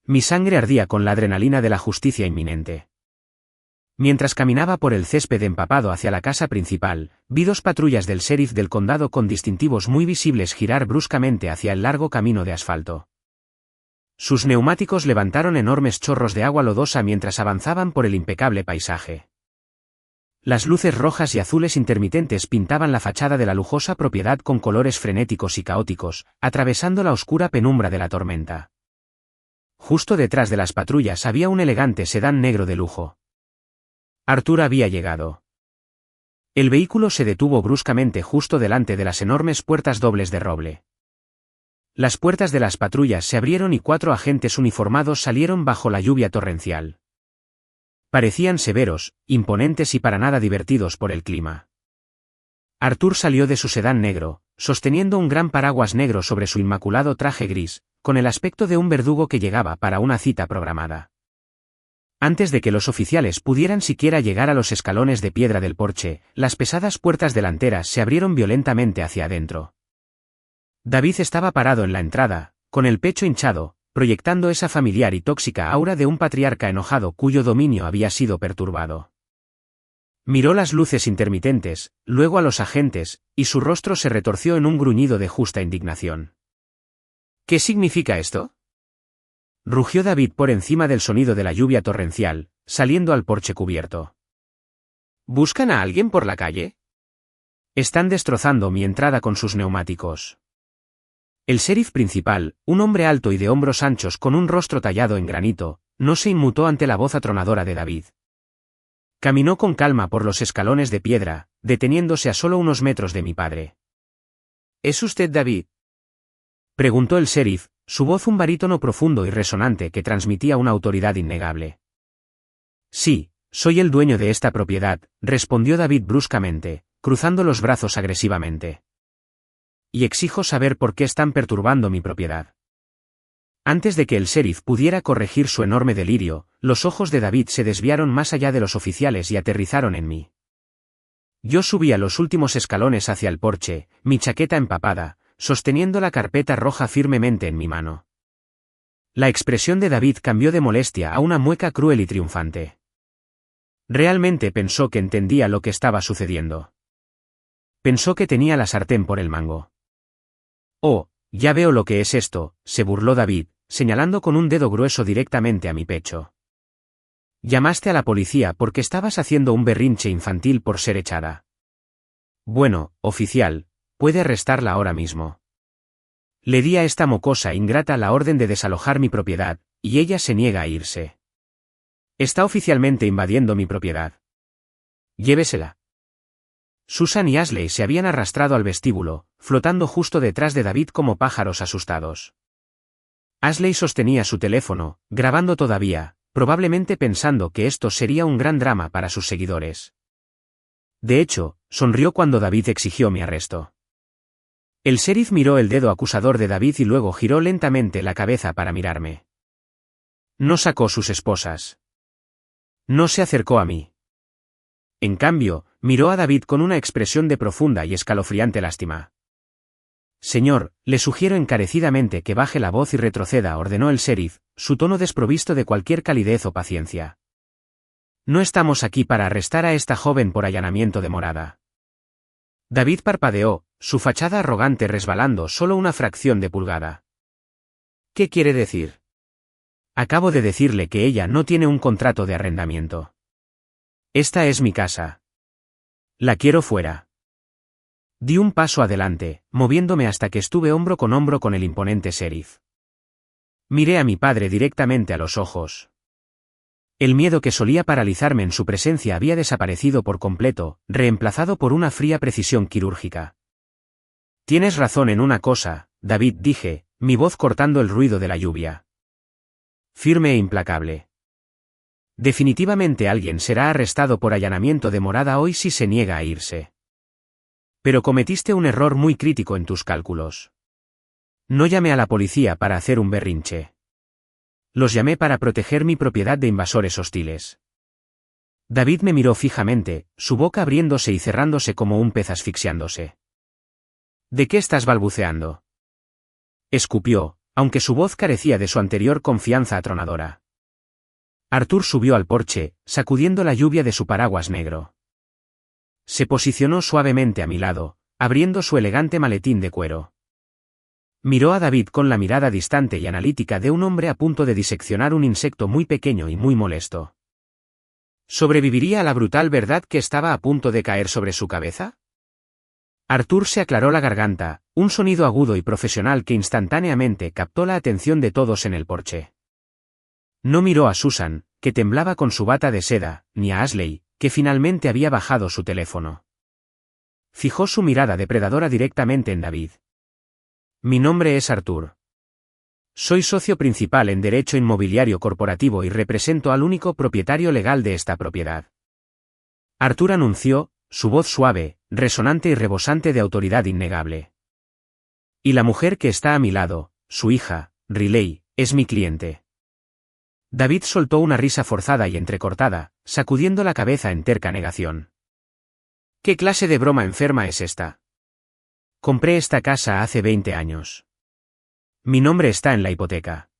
S1: Mi sangre ardía con la adrenalina de la justicia inminente. Mientras caminaba por el césped empapado hacia la casa principal, vi 2 patrullas del sheriff del condado con distintivos muy visibles girar bruscamente hacia el largo camino de asfalto. Sus neumáticos levantaron enormes chorros de agua lodosa mientras avanzaban por el impecable paisaje. Las luces rojas y azules intermitentes pintaban la fachada de la lujosa propiedad con colores frenéticos y caóticos, atravesando la oscura penumbra de la tormenta. Justo detrás de las patrullas había un elegante sedán negro de lujo. Arthur había llegado. El vehículo se detuvo bruscamente justo delante de las enormes puertas dobles de roble. Las puertas de las patrullas se abrieron y 4 agentes uniformados salieron bajo la lluvia torrencial. Parecían severos, imponentes y para nada divertidos por el clima. Arthur salió de su sedán negro, sosteniendo un gran paraguas negro sobre su inmaculado traje gris, con el aspecto de un verdugo que llegaba para una cita programada. Antes de que los oficiales pudieran siquiera llegar a los escalones de piedra del porche, las pesadas puertas delanteras se abrieron violentamente hacia adentro. David estaba parado en la entrada, con el pecho hinchado, proyectando esa familiar y tóxica aura de un patriarca enojado cuyo dominio había sido perturbado. Miró las luces intermitentes, luego a los agentes, y su rostro se retorció en un gruñido de justa indignación. ¿Qué significa esto?, rugió David por encima del sonido de la lluvia torrencial, saliendo al porche cubierto. ¿Buscan a alguien por la calle? Están destrozando mi entrada con sus neumáticos. El sheriff principal, un hombre alto y de hombros anchos con un rostro tallado en granito, no se inmutó ante la voz atronadora de David. Caminó con calma por los escalones de piedra, deteniéndose a solo unos metros de mi padre. ¿Es usted David?, preguntó el sheriff, su voz un barítono profundo y resonante que transmitía una autoridad innegable. Sí, soy el dueño de esta propiedad, respondió David bruscamente, cruzando los brazos agresivamente. Y exijo saber por qué están perturbando mi propiedad. Antes de que el sheriff pudiera corregir su enorme delirio, los ojos de David se desviaron más allá de los oficiales y aterrizaron en mí. Yo subía los últimos escalones hacia el porche, mi chaqueta empapada, sosteniendo la carpeta roja firmemente en mi mano. La expresión de David cambió de molestia a una mueca cruel y triunfante. Realmente pensó que entendía lo que estaba sucediendo. Pensó que tenía la sartén por el mango. Oh, ya veo lo que es esto, se burló David, señalando con un dedo grueso directamente a mi pecho. Llamaste a la policía porque estabas haciendo un berrinche infantil por ser echada. Bueno, oficial, puede arrestarla ahora mismo. Le di a esta mocosa ingrata la orden de desalojar mi propiedad, y ella se niega a irse. Está oficialmente invadiendo mi propiedad. Llévesela. Susan y Ashley se habían arrastrado al vestíbulo, flotando justo detrás de David como pájaros asustados. Ashley sostenía su teléfono, grabando todavía, probablemente pensando que esto sería un gran drama para sus seguidores. De hecho, sonrió cuando David exigió mi arresto. El sheriff miró el dedo acusador de David y luego giró lentamente la cabeza para mirarme. No sacó sus esposas. No se acercó a mí. En cambio, miró a David con una expresión de profunda y escalofriante lástima. Señor, le sugiero encarecidamente que baje la voz y retroceda, ordenó el sheriff, su tono desprovisto de cualquier calidez o paciencia. No estamos aquí para arrestar a esta joven por allanamiento de morada. David parpadeó, su fachada arrogante resbalando solo una fracción de pulgada. ¿Qué quiere decir? Acabo de decirle que ella no tiene un contrato de arrendamiento. Esta es mi casa. La quiero fuera. Di un paso adelante, moviéndome hasta que estuve hombro con hombro con el imponente sheriff. Miré a mi padre directamente a los ojos. El miedo que solía paralizarme en su presencia había desaparecido por completo, reemplazado por una fría precisión quirúrgica. Tienes razón en una cosa, David, dije, mi voz cortando el ruido de la lluvia. Firme e implacable. Definitivamente alguien será arrestado por allanamiento de morada hoy si se niega a irse. Pero cometiste un error muy crítico en tus cálculos. No llamé a la policía para hacer un berrinche. Los llamé para proteger mi propiedad de invasores hostiles. David me miró fijamente, su boca abriéndose y cerrándose como un pez asfixiándose. ¿De qué estás balbuceando?, escupió, aunque su voz carecía de su anterior confianza atronadora. Arthur subió al porche, sacudiendo la lluvia de su paraguas negro. Se posicionó suavemente a mi lado, abriendo su elegante maletín de cuero. Miró a David con la mirada distante y analítica de un hombre a punto de diseccionar un insecto muy pequeño y muy molesto. ¿Sobreviviría a la brutal verdad que estaba a punto de caer sobre su cabeza? Arthur se aclaró la garganta, un sonido agudo y profesional que instantáneamente captó la atención de todos en el porche. No miró a Susan, que temblaba con su bata de seda, ni a Ashley, que finalmente había bajado su teléfono. Fijó su mirada depredadora directamente en David. Mi nombre es Arthur. Soy socio principal en Derecho Inmobiliario Corporativo y represento al único propietario legal de esta propiedad. Arthur anunció, su voz suave, resonante y rebosante de autoridad innegable. Y la mujer que está a mi lado, su hija, Riley, es mi cliente. David soltó una risa forzada y entrecortada, sacudiendo la cabeza en terca negación. ¿Qué clase de broma enferma es esta? Compré esta casa hace 20 años. Mi nombre está en la hipoteca.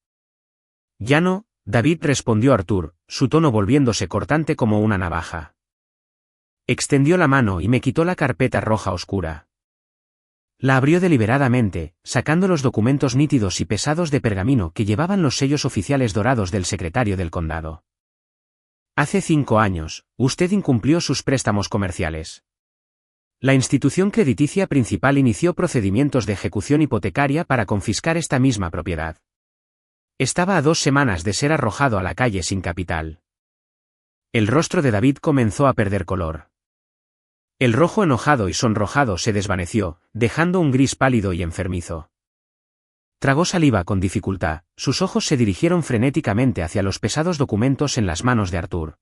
S1: Ya no, David, respondió Arthur, su tono volviéndose cortante como una navaja. Extendió la mano y me quitó la carpeta roja oscura. La abrió deliberadamente, sacando los documentos nítidos y pesados de pergamino que llevaban los sellos oficiales dorados del secretario del condado. Hace 5 años, usted incumplió sus préstamos comerciales. La institución crediticia principal inició procedimientos de ejecución hipotecaria para confiscar esta misma propiedad. Estaba a 2 semanas de ser arrojado a la calle sin capital. El rostro de David comenzó a perder color. El rojo enojado y sonrojado se desvaneció, dejando un gris pálido y enfermizo. Tragó saliva con dificultad, sus ojos se dirigieron frenéticamente hacia los pesados documentos en las manos de Arthur.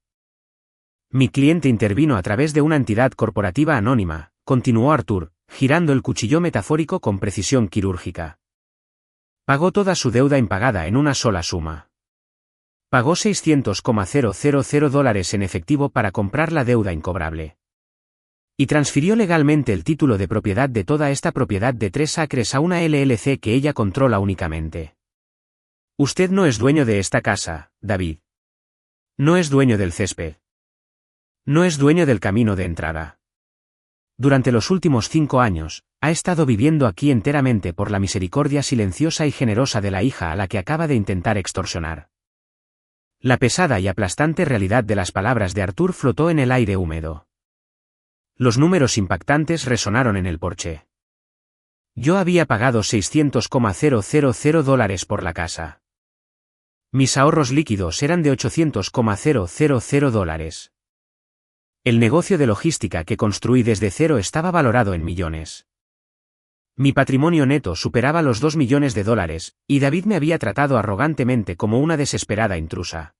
S1: Mi cliente intervino a través de una entidad corporativa anónima, continuó Arthur, girando el cuchillo metafórico con precisión quirúrgica. Pagó toda su deuda impagada en una sola suma. Pagó $600,000 en efectivo para comprar la deuda incobrable. Y transfirió legalmente el título de propiedad de toda esta propiedad de 3 acres a una LLC que ella controla únicamente. Usted no es dueño de esta casa, David. No es dueño del césped. No es dueño del camino de entrada. Durante los últimos 5 años, ha estado viviendo aquí enteramente por la misericordia silenciosa y generosa de la hija a la que acaba de intentar extorsionar. La pesada y aplastante realidad de las palabras de Arthur flotó en el aire húmedo. Los números impactantes resonaron en el porche. Yo había pagado $600,000 por la casa. Mis ahorros líquidos eran de $800,000. El negocio de logística que construí desde cero estaba valorado en millones. Mi patrimonio neto superaba los $2 millones, y David me había tratado arrogantemente como una desesperada intrusa.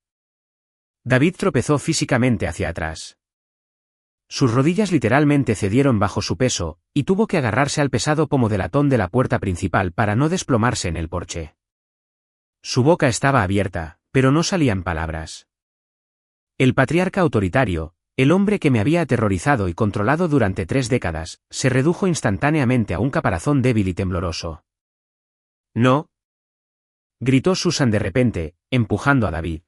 S1: David tropezó físicamente hacia atrás. Sus rodillas literalmente cedieron bajo su peso, y tuvo que agarrarse al pesado pomo de latón de la puerta principal para no desplomarse en el porche. Su boca estaba abierta, pero no salían palabras. El patriarca autoritario, el hombre que me había aterrorizado y controlado durante 3 décadas, se redujo instantáneamente a un caparazón débil y tembloroso. «No», gritó Susan de repente, empujando a David.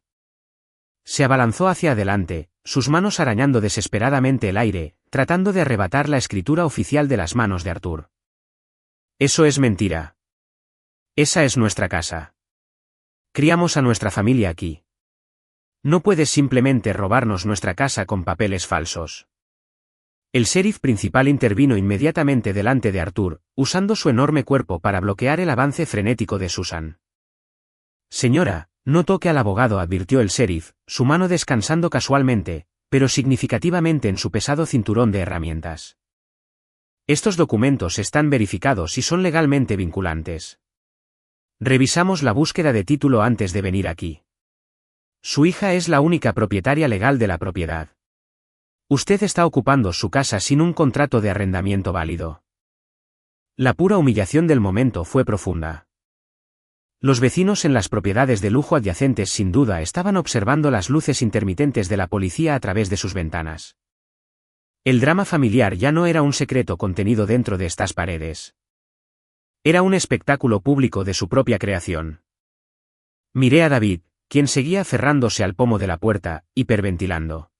S1: Se abalanzó hacia adelante, sus manos arañando desesperadamente el aire, tratando de arrebatar la escritura oficial de las manos de Arthur. «Eso es mentira. Esa es nuestra casa. Criamos a nuestra familia aquí. No puedes simplemente robarnos nuestra casa con papeles falsos». El sheriff principal intervino inmediatamente delante de Arthur, usando su enorme cuerpo para bloquear el avance frenético de Susan. «Señora, no toque al abogado», advirtió el sheriff, su mano descansando casualmente, pero significativamente en su pesado cinturón de herramientas. «Estos documentos están verificados y son legalmente vinculantes. Revisamos la búsqueda de título antes de venir aquí. Su hija es la única propietaria legal de la propiedad. Usted está ocupando su casa sin un contrato de arrendamiento válido». La pura humillación del momento fue profunda. Los vecinos en las propiedades de lujo adyacentes sin duda estaban observando las luces intermitentes de la policía a través de sus ventanas. El drama familiar ya no era un secreto contenido dentro de estas paredes. Era un espectáculo público de su propia creación. Miré a David, quien seguía aferrándose al pomo de la puerta, hiperventilando.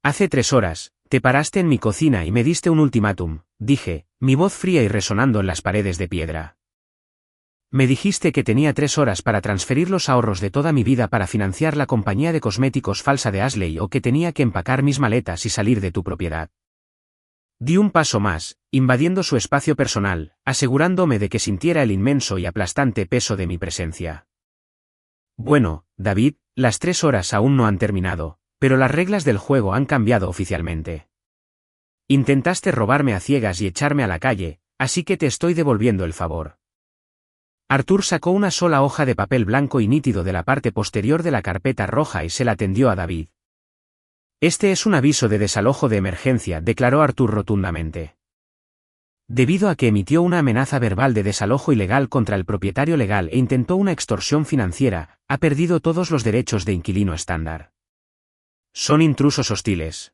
S1: «Hace 3 horas, te paraste en mi cocina y me diste un ultimátum», dije, mi voz fría y resonando en las paredes de piedra. «Me dijiste que tenía 3 horas para transferir los ahorros de toda mi vida para financiar la compañía de cosméticos falsa de Ashley o que tenía que empacar mis maletas y salir de tu propiedad». Di un paso más, invadiendo su espacio personal, asegurándome de que sintiera el inmenso y aplastante peso de mi presencia. «Bueno, David, las 3 horas aún no han terminado, pero las reglas del juego han cambiado oficialmente. Intentaste robarme a ciegas y echarme a la calle, así que te estoy devolviendo el favor». Arthur sacó una sola hoja de papel blanco y nítido de la parte posterior de la carpeta roja y se la tendió a David. «Este es un aviso de desalojo de emergencia», declaró Arthur rotundamente. Debido a que emitió una amenaza verbal de desalojo ilegal contra el propietario legal e intentó una extorsión financiera, ha perdido todos los derechos de inquilino estándar. Son intrusos hostiles.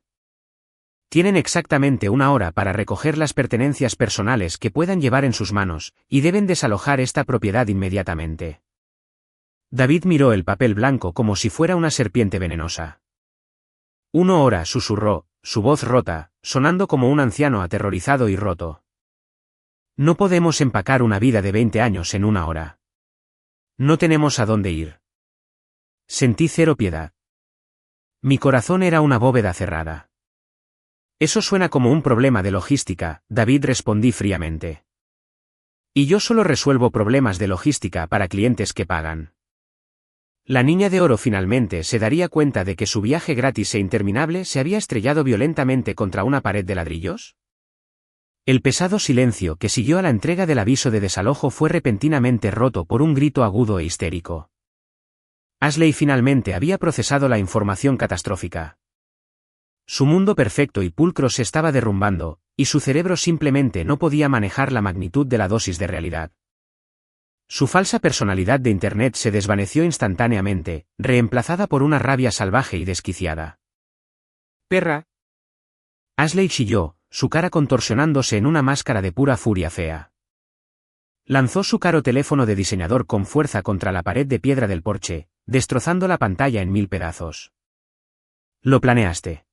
S1: Tienen exactamente una hora para recoger las pertenencias personales que puedan llevar en sus manos, y deben desalojar esta propiedad inmediatamente. David miró el papel blanco como si fuera una serpiente venenosa. 1 hora, susurró, su voz rota, sonando como un anciano aterrorizado y roto. No podemos empacar una vida de 20 años en 1 hora. No tenemos a dónde ir. Sentí cero piedad. Mi corazón era una bóveda cerrada. Eso suena como un problema de logística, David, respondí fríamente. Y yo solo resuelvo problemas de logística para clientes que pagan. La niña de oro finalmente se daría cuenta de que su viaje gratis e interminable se había estrellado violentamente contra una pared de ladrillos. El pesado silencio que siguió a la entrega del aviso de desalojo fue repentinamente roto por un grito agudo e histérico. Ashley finalmente había procesado la información catastrófica. Su mundo perfecto y pulcro se estaba derrumbando, y su cerebro simplemente no podía manejar la magnitud de la dosis de realidad. Su falsa personalidad de Internet se desvaneció instantáneamente, reemplazada por una rabia salvaje y desquiciada. «Perra». Ashley chilló, su cara contorsionándose en una máscara de pura furia fea. Lanzó su caro teléfono de diseñador con fuerza contra la pared de piedra del porche, destrozando la pantalla en 1000 pedazos. Lo planeaste.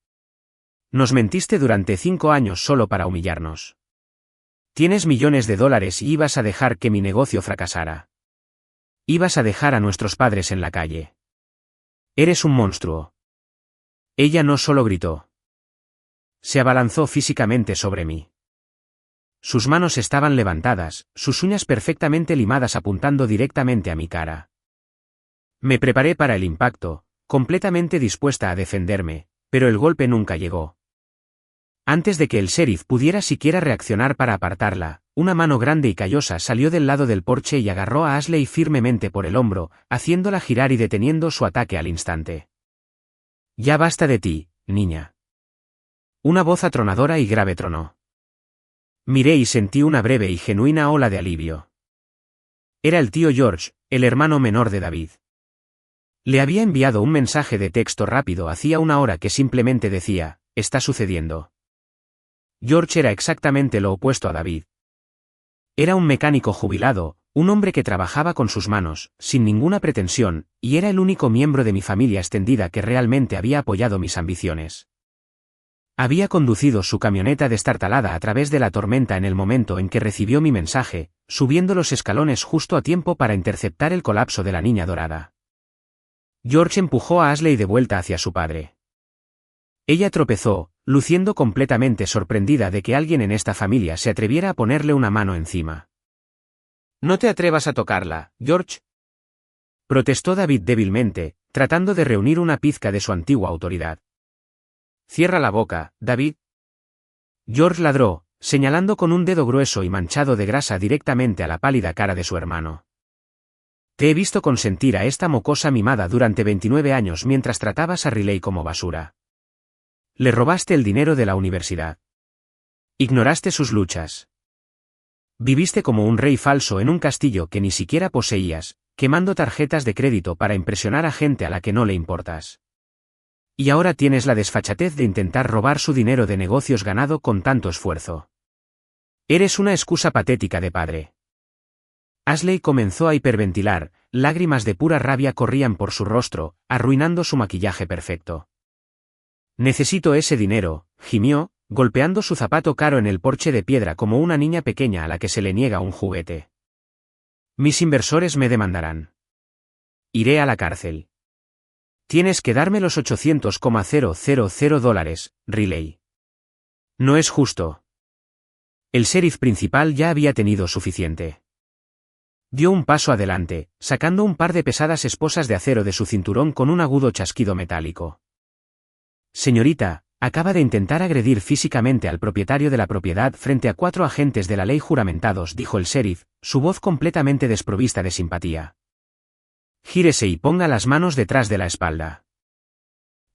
S1: Nos mentiste durante 5 años solo para humillarnos. Tienes millones de dólares y ibas a dejar que mi negocio fracasara. Ibas a dejar a nuestros padres en la calle. Eres un monstruo. Ella no solo gritó. Se abalanzó físicamente sobre mí. Sus manos estaban levantadas, sus uñas perfectamente limadas apuntando directamente a mi cara. Me preparé para el impacto, completamente dispuesta a defenderme, pero el golpe nunca llegó. Antes de que el sheriff pudiera siquiera reaccionar para apartarla, una mano grande y callosa salió del lado del porche y agarró a Ashley firmemente por el hombro, haciéndola girar y deteniendo su ataque al instante. «Ya basta de ti, niña». Una voz atronadora y grave tronó. Miré y sentí una breve y genuina ola de alivio. Era el tío George, el hermano menor de David. Le había enviado un mensaje de texto rápido hacía 1 hora que simplemente decía, «Está sucediendo». George era exactamente lo opuesto a David. Era un mecánico jubilado, un hombre que trabajaba con sus manos, sin ninguna pretensión, y era el único miembro de mi familia extendida que realmente había apoyado mis ambiciones. Había conducido su camioneta destartalada a través de la tormenta en el momento en que recibió mi mensaje, subiendo los escalones justo a tiempo para interceptar el colapso de la niña dorada. George empujó a Ashley de vuelta hacia su padre. Ella tropezó, luciendo completamente sorprendida de que alguien en esta familia se atreviera a ponerle una mano encima. «No te atrevas a tocarla, George», protestó David débilmente, tratando de reunir una pizca de su antigua autoridad. «Cierra la boca, David». George ladró, señalando con un dedo grueso y manchado de grasa directamente a la pálida cara de su hermano. «Te he visto consentir a esta mocosa mimada durante 29 años mientras tratabas a Riley como basura. Le robaste el dinero de la universidad. Ignoraste sus luchas. Viviste como un rey falso en un castillo que ni siquiera poseías, quemando tarjetas de crédito para impresionar a gente a la que no le importas. Y ahora tienes la desfachatez de intentar robar su dinero de negocios ganado con tanto esfuerzo. Eres una excusa patética de padre». Ashley comenzó a hiperventilar, lágrimas de pura rabia corrían por su rostro, arruinando su maquillaje perfecto. «Necesito ese dinero», gimió, golpeando su zapato caro en el porche de piedra como una niña pequeña a la que se le niega un juguete. «Mis inversores me demandarán. Iré a la cárcel. Tienes que darme los $800,000, Riley. No es justo». El sheriff principal ya había tenido suficiente. Dio un paso adelante, sacando un par de pesadas esposas de acero de su cinturón con un agudo chasquido metálico. «Señorita, acaba de intentar agredir físicamente al propietario de la propiedad frente a 4 agentes de la ley juramentados», dijo el sheriff, su voz completamente desprovista de simpatía. «Gírese y ponga las manos detrás de la espalda».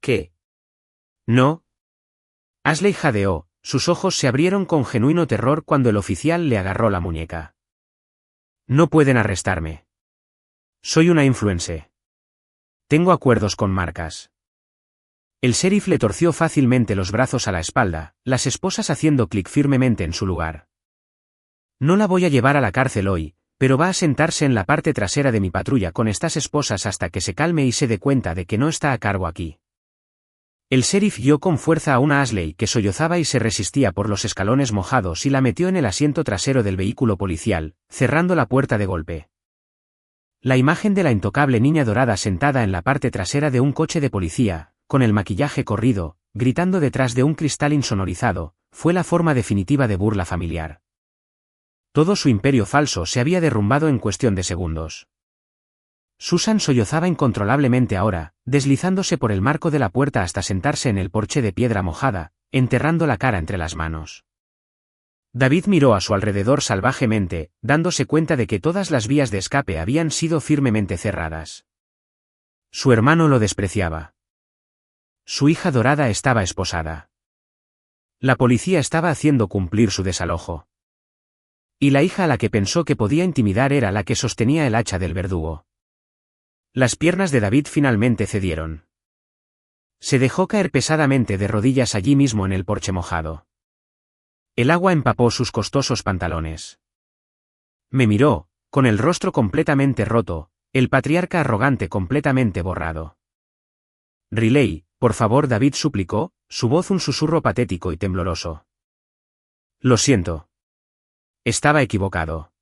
S1: «¿Qué? No». Ashley jadeó, sus ojos se abrieron con genuino terror cuando el oficial le agarró la muñeca. «No pueden arrestarme. Soy una influencer». Tengo acuerdos con marcas. El sheriff le torció fácilmente los brazos a la espalda, las esposas haciendo clic firmemente en su lugar. No la voy a llevar a la cárcel hoy, pero va a sentarse en la parte trasera de mi patrulla con estas esposas hasta que se calme y se dé cuenta de que no está a cargo aquí. El sheriff guió con fuerza a una Ashley que sollozaba y se resistía por los escalones mojados y la metió en el asiento trasero del vehículo policial, cerrando la puerta de golpe. La imagen de la intocable niña dorada sentada en la parte trasera de un coche de policía, con el maquillaje corrido, gritando detrás de un cristal insonorizado, fue la forma definitiva de burla familiar. Todo su imperio falso se había derrumbado en cuestión de segundos. Susan sollozaba incontrolablemente ahora, deslizándose por el marco de la puerta hasta sentarse en el porche de piedra mojada, enterrando la cara entre las manos. David miró a su alrededor salvajemente, dándose cuenta de que todas las vías de escape habían sido firmemente cerradas. Su hermano lo despreciaba. Su hija dorada estaba esposada. La policía estaba haciendo cumplir su desalojo. Y la hija a la que pensó que podía intimidar era la que sostenía el hacha del verdugo. Las piernas de David finalmente cedieron. Se dejó caer pesadamente de rodillas allí mismo en el porche mojado. El agua empapó sus costosos pantalones. Me miró, con el rostro completamente roto, el patriarca arrogante completamente borrado. Riley, por favor, David suplicó, su voz un susurro patético y tembloroso. Lo siento. Estaba equivocado.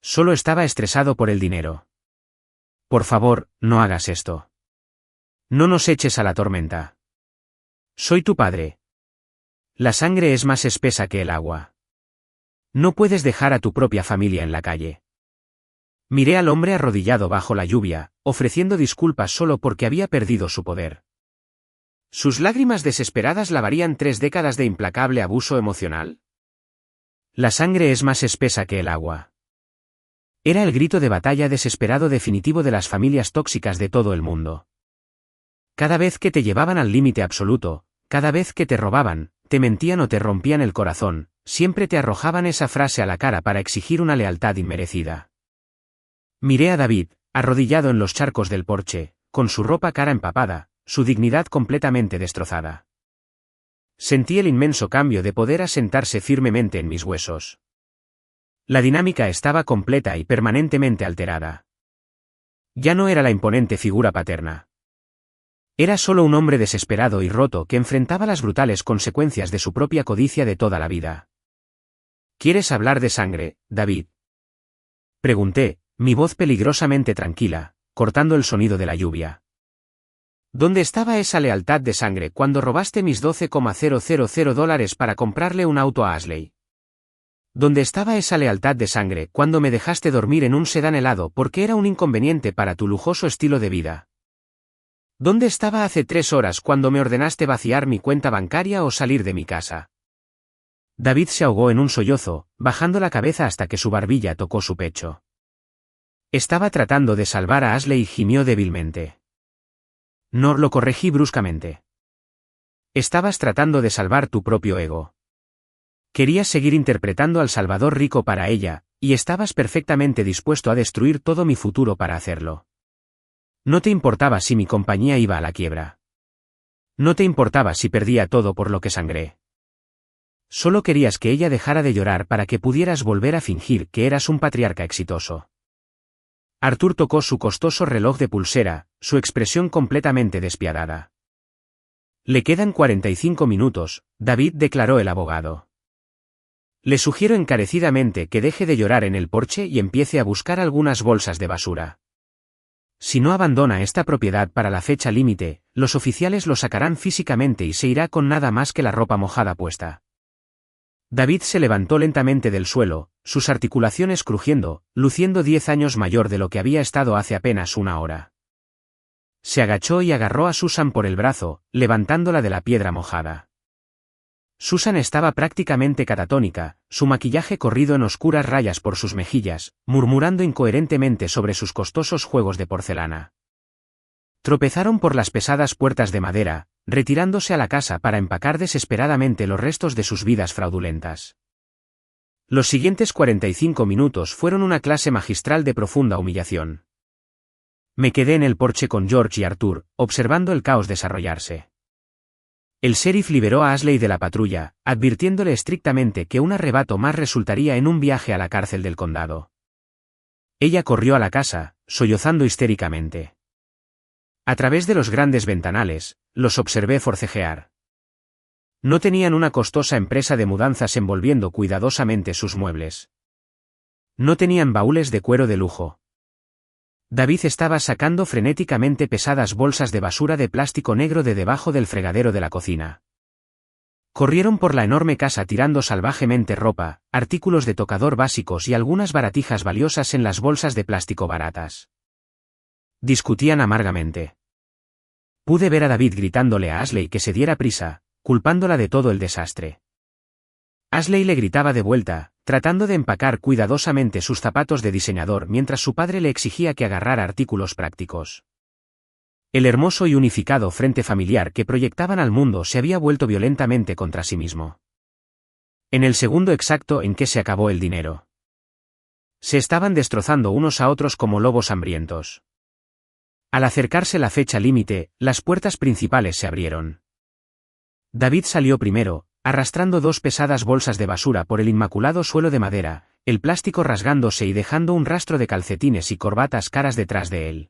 S1: Solo estaba estresado por el dinero. Por favor, no hagas esto. No nos eches a la tormenta. Soy tu padre. La sangre es más espesa que el agua. No puedes dejar a tu propia familia en la calle. Miré al hombre arrodillado bajo la lluvia, ofreciendo disculpas solo porque había perdido su poder. ¿Sus lágrimas desesperadas lavarían 3 décadas de implacable abuso emocional? La sangre es más espesa que el agua. Era el grito de batalla desesperado definitivo de las familias tóxicas de todo el mundo. Cada vez que te llevaban al límite absoluto, cada vez que te robaban, te mentían o te rompían el corazón, siempre te arrojaban esa frase a la cara para exigir una lealtad inmerecida. Miré a David, arrodillado en los charcos del porche, con su ropa cara empapada, su dignidad completamente destrozada. Sentí el inmenso cambio de poder asentarse firmemente en mis huesos. La dinámica estaba completa y permanentemente alterada. Ya no era la imponente figura paterna. Era solo un hombre desesperado y roto que enfrentaba las brutales consecuencias de su propia codicia de toda la vida. ¿Quieres hablar de sangre, David? Pregunté, mi voz peligrosamente tranquila, cortando el sonido de la lluvia. ¿Dónde estaba esa lealtad de sangre cuando robaste mis $12,000 para comprarle un auto a Ashley? ¿Dónde estaba esa lealtad de sangre cuando me dejaste dormir en un sedán helado porque era un inconveniente para tu lujoso estilo de vida? ¿Dónde estaba hace 3 horas cuando me ordenaste vaciar mi cuenta bancaria o salir de mi casa? David se ahogó en un sollozo, bajando la cabeza hasta que su barbilla tocó su pecho. Estaba tratando de salvar a Ashley y gimió débilmente. No, lo corregí bruscamente. Estabas tratando de salvar tu propio ego. Querías seguir interpretando al Salvador rico para ella, y estabas perfectamente dispuesto a destruir todo mi futuro para hacerlo. No te importaba si mi compañía iba a la quiebra. No te importaba si perdía todo por lo que sangré. Solo querías que ella dejara de llorar para que pudieras volver a fingir que eras un patriarca exitoso. Arthur tocó su costoso reloj de pulsera, su expresión completamente despiadada. Le quedan 45 minutos, David, declaró el abogado. Le sugiero encarecidamente que deje de llorar en el porche y empiece a buscar algunas bolsas de basura. Si no abandona esta propiedad para la fecha límite, los oficiales lo sacarán físicamente y se irá con nada más que la ropa mojada puesta. David se levantó lentamente del suelo, sus articulaciones crujiendo, luciendo 10 años mayor de lo que había estado hace apenas una hora. Se agachó y agarró a Susan por el brazo, levantándola de la piedra mojada. Susan estaba prácticamente catatónica, su maquillaje corrido en oscuras rayas por sus mejillas, murmurando incoherentemente sobre sus costosos juegos de porcelana. Tropezaron por las pesadas puertas de madera, retirándose a la casa para empacar desesperadamente los restos de sus vidas fraudulentas. Los siguientes 45 minutos fueron una clase magistral de profunda humillación. Me quedé en el porche con George y Arthur, observando el caos desarrollarse. El sheriff liberó a Ashley de la patrulla, advirtiéndole estrictamente que un arrebato más resultaría en un viaje a la cárcel del condado. Ella corrió a la casa, sollozando histéricamente. A través de los grandes ventanales, los observé forcejear. No tenían una costosa empresa de mudanzas envolviendo cuidadosamente sus muebles. No tenían baúles de cuero de lujo. David estaba sacando frenéticamente pesadas bolsas de basura de plástico negro de debajo del fregadero de la cocina. Corrieron por la enorme casa tirando salvajemente ropa, artículos de tocador básicos y algunas baratijas valiosas en las bolsas de plástico baratas. Discutían amargamente. Pude ver a David gritándole a Ashley que se diera prisa, culpándola de todo el desastre. Ashley le gritaba de vuelta, tratando de empacar cuidadosamente sus zapatos de diseñador mientras su padre le exigía que agarrara artículos prácticos. El hermoso y unificado frente familiar que proyectaban al mundo se había vuelto violentamente contra sí mismo. En el segundo exacto en que se acabó el dinero. Se estaban destrozando unos a otros como lobos hambrientos. Al acercarse la fecha límite, las puertas principales se abrieron. David salió primero, arrastrando dos pesadas bolsas de basura por el inmaculado suelo de madera, el plástico rasgándose y dejando un rastro de calcetines y corbatas caras detrás de él.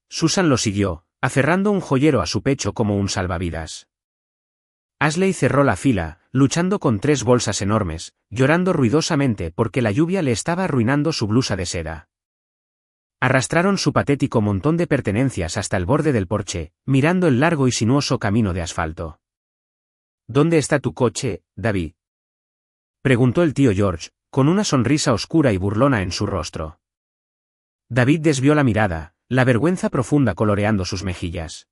S1: Susan lo siguió, aferrando un joyero a su pecho como un salvavidas. Ashley cerró la fila, luchando con tres bolsas enormes, llorando ruidosamente porque la lluvia le estaba arruinando su blusa de seda. Arrastraron su patético montón de pertenencias hasta el borde del porche, mirando el largo y sinuoso camino de asfalto. ¿Dónde está tu coche, David?, preguntó el tío George, con una sonrisa oscura y burlona en su rostro. David desvió la mirada, la vergüenza profunda coloreando sus mejillas.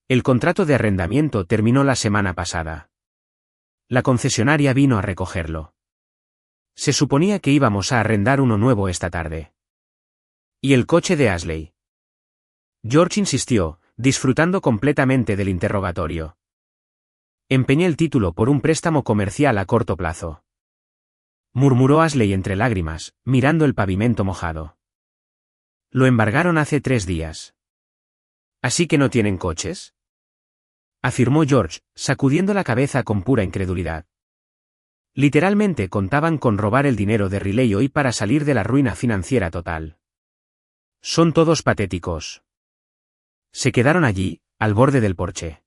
S1: El contrato de arrendamiento terminó la semana pasada. La concesionaria vino a recogerlo. Se suponía que íbamos a arrendar uno nuevo esta tarde. ¿Y el coche de Ashley? George insistió, disfrutando completamente del interrogatorio. Empeñé el título por un préstamo comercial a corto plazo. Murmuró Ashley entre lágrimas, mirando el pavimento mojado. Lo embargaron hace 3 días. ¿Así que no tienen coches?, afirmó George, sacudiendo la cabeza con pura incredulidad. Literalmente contaban con robar el dinero de Riley hoy para salir de la ruina financiera total. Son todos patéticos. Se quedaron allí, al borde del porche.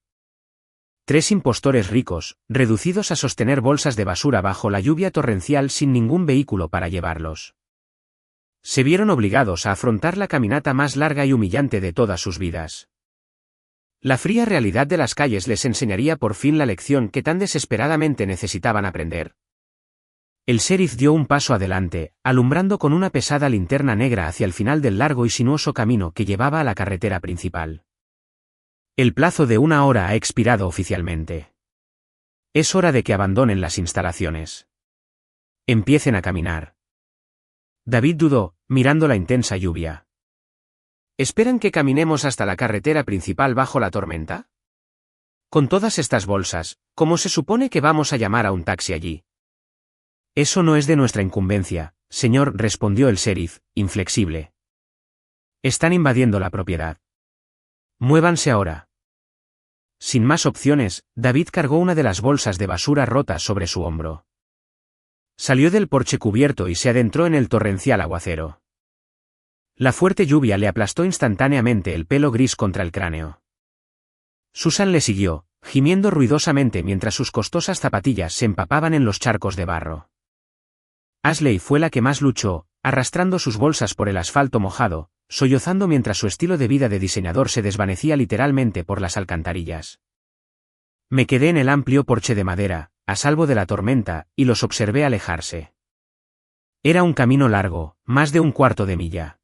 S1: 3 impostores ricos, reducidos a sostener bolsas de basura bajo la lluvia torrencial sin ningún vehículo para llevarlos. Se vieron obligados a afrontar la caminata más larga y humillante de todas sus vidas. La fría realidad de las calles les enseñaría por fin la lección que tan desesperadamente necesitaban aprender. El sheriff dio un paso adelante, alumbrando con una pesada linterna negra hacia el final del largo y sinuoso camino que llevaba a la carretera principal. El plazo de 1 hora ha expirado oficialmente. Es hora de que abandonen las instalaciones. Empiecen a caminar. David dudó, mirando la intensa lluvia. ¿Esperan que caminemos hasta la carretera principal bajo la tormenta? Con todas estas bolsas, ¿cómo se supone que vamos a llamar a un taxi allí? Eso no es de nuestra incumbencia, señor, respondió el sheriff, inflexible. Están invadiendo la propiedad. Muévanse ahora. Sin más opciones, David cargó una de las bolsas de basura rotas sobre su hombro. Salió del porche cubierto y se adentró en el torrencial aguacero. La fuerte lluvia le aplastó instantáneamente el pelo gris contra el cráneo. Susan le siguió, gimiendo ruidosamente mientras sus costosas zapatillas se empapaban en los charcos de barro. Ashley fue la que más luchó, arrastrando sus bolsas por el asfalto mojado, sollozando mientras su estilo de vida de diseñador se desvanecía literalmente por las alcantarillas. Me quedé en el amplio porche de madera, a salvo de la tormenta, y los observé alejarse. Era un camino largo, más de 1/4 de milla.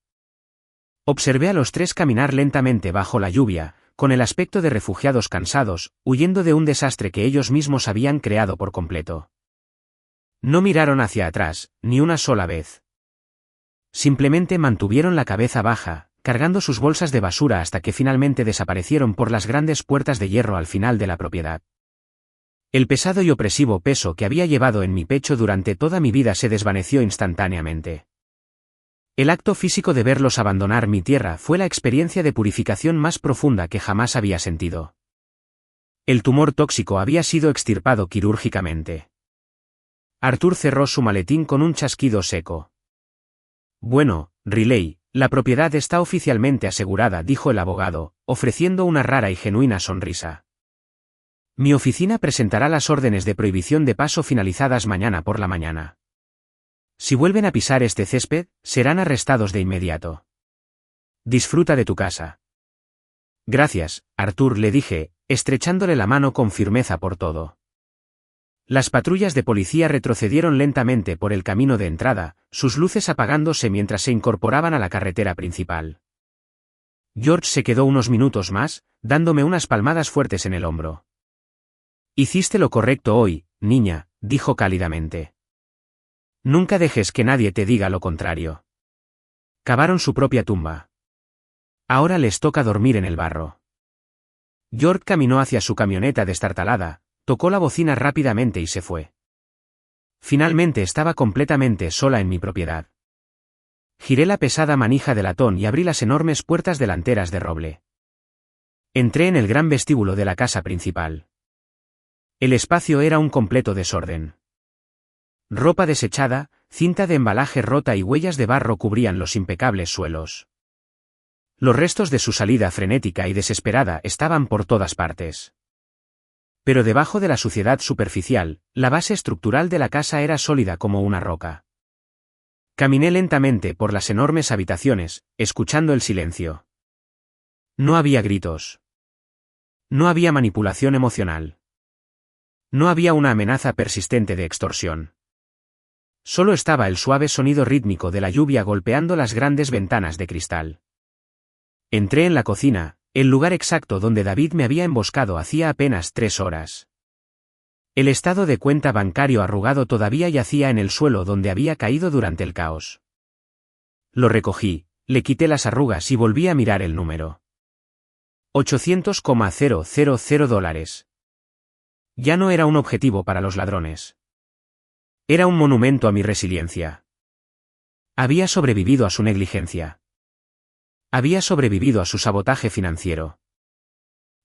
S1: Observé a los 3 caminar lentamente bajo la lluvia, con el aspecto de refugiados cansados, huyendo de un desastre que ellos mismos habían creado por completo. No miraron hacia atrás, ni una sola vez. Simplemente mantuvieron la cabeza baja, cargando sus bolsas de basura hasta que finalmente desaparecieron por las grandes puertas de hierro al final de la propiedad. El pesado y opresivo peso que había llevado en mi pecho durante toda mi vida se desvaneció instantáneamente. El acto físico de verlos abandonar mi tierra fue la experiencia de purificación más profunda que jamás había sentido. El tumor tóxico había sido extirpado quirúrgicamente. Arthur cerró su maletín con un chasquido seco. Bueno, Riley, la propiedad está oficialmente asegurada, dijo el abogado, ofreciendo una rara y genuina sonrisa. Mi oficina presentará las órdenes de prohibición de paso finalizadas mañana por la mañana. Si vuelven a pisar este césped, serán arrestados de inmediato. Disfruta de tu casa. Gracias, Arthur, le dije, estrechándole la mano con firmeza por todo. Las patrullas de policía retrocedieron lentamente por el camino de entrada, sus luces apagándose mientras se incorporaban a la carretera principal. George se quedó unos minutos más, dándome unas palmadas fuertes en el hombro. Hiciste lo correcto hoy, niña, dijo cálidamente. Nunca dejes que nadie te diga lo contrario. Cavaron su propia tumba. Ahora les toca dormir en el barro. George caminó hacia su camioneta destartalada, tocó la bocina rápidamente y se fue. Finalmente estaba completamente sola en mi propiedad. Giré la pesada manija de latón y abrí las enormes puertas delanteras de roble. Entré en el gran vestíbulo de la casa principal. El espacio era un completo desorden. Ropa desechada, cinta de embalaje rota y huellas de barro cubrían los impecables suelos. Los restos de su salida frenética y desesperada estaban por todas partes. Pero debajo de la suciedad superficial, la base estructural de la casa era sólida como una roca. Caminé lentamente por las enormes habitaciones, escuchando el silencio. No había gritos. No había manipulación emocional. No había una amenaza persistente de extorsión. Solo estaba el suave sonido rítmico de la lluvia golpeando las grandes ventanas de cristal. Entré en la cocina, el lugar exacto donde David me había emboscado hacía apenas 3 horas. El estado de cuenta bancario arrugado todavía yacía en el suelo donde había caído durante el caos. Lo recogí, le quité las arrugas y volví a mirar el número. $800,000. Ya no era un objetivo para los ladrones. Era un monumento a mi resiliencia. Había sobrevivido a su negligencia. Había sobrevivido a su sabotaje financiero.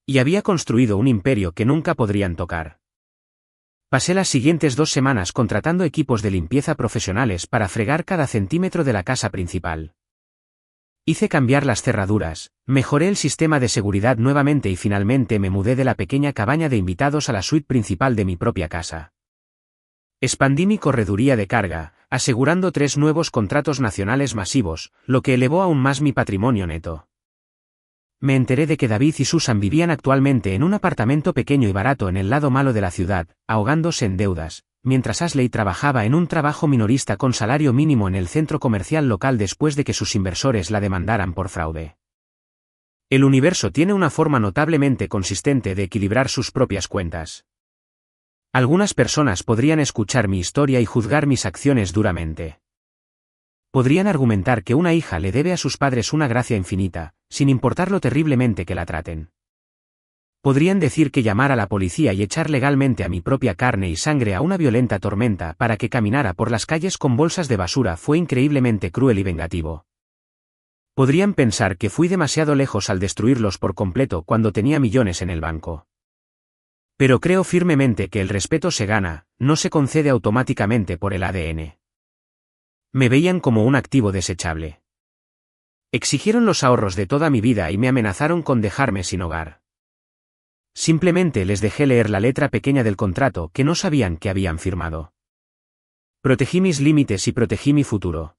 S1: Y había construido un imperio que nunca podrían tocar. Pasé las siguientes 2 semanas contratando equipos de limpieza profesionales para fregar cada centímetro de la casa principal. Hice cambiar las cerraduras, mejoré el sistema de seguridad nuevamente y finalmente me mudé de la pequeña cabaña de invitados a la suite principal de mi propia casa. Expandí mi correduría de carga, asegurando 3 nuevos contratos nacionales masivos, lo que elevó aún más mi patrimonio neto. Me enteré de que David y Susan vivían actualmente en un apartamento pequeño y barato en el lado malo de la ciudad, ahogándose en deudas, mientras Ashley trabajaba en un trabajo minorista con salario mínimo en el centro comercial local después de que sus inversores la demandaran por fraude. El universo tiene una forma notablemente consistente de equilibrar sus propias cuentas. Algunas personas podrían escuchar mi historia y juzgar mis acciones duramente. Podrían argumentar que una hija le debe a sus padres una gracia infinita, sin importar lo terriblemente que la traten. Podrían decir que llamar a la policía y echar legalmente a mi propia carne y sangre a una violenta tormenta para que caminara por las calles con bolsas de basura fue increíblemente cruel y vengativo. Podrían pensar que fui demasiado lejos al destruirlos por completo cuando tenía millones en el banco. Pero creo firmemente que el respeto se gana, no se concede automáticamente por el ADN. Me veían como un activo desechable. Exigieron los ahorros de toda mi vida y me amenazaron con dejarme sin hogar. Simplemente les dejé leer la letra pequeña del contrato que no sabían que habían firmado. Protegí mis límites y protegí mi futuro.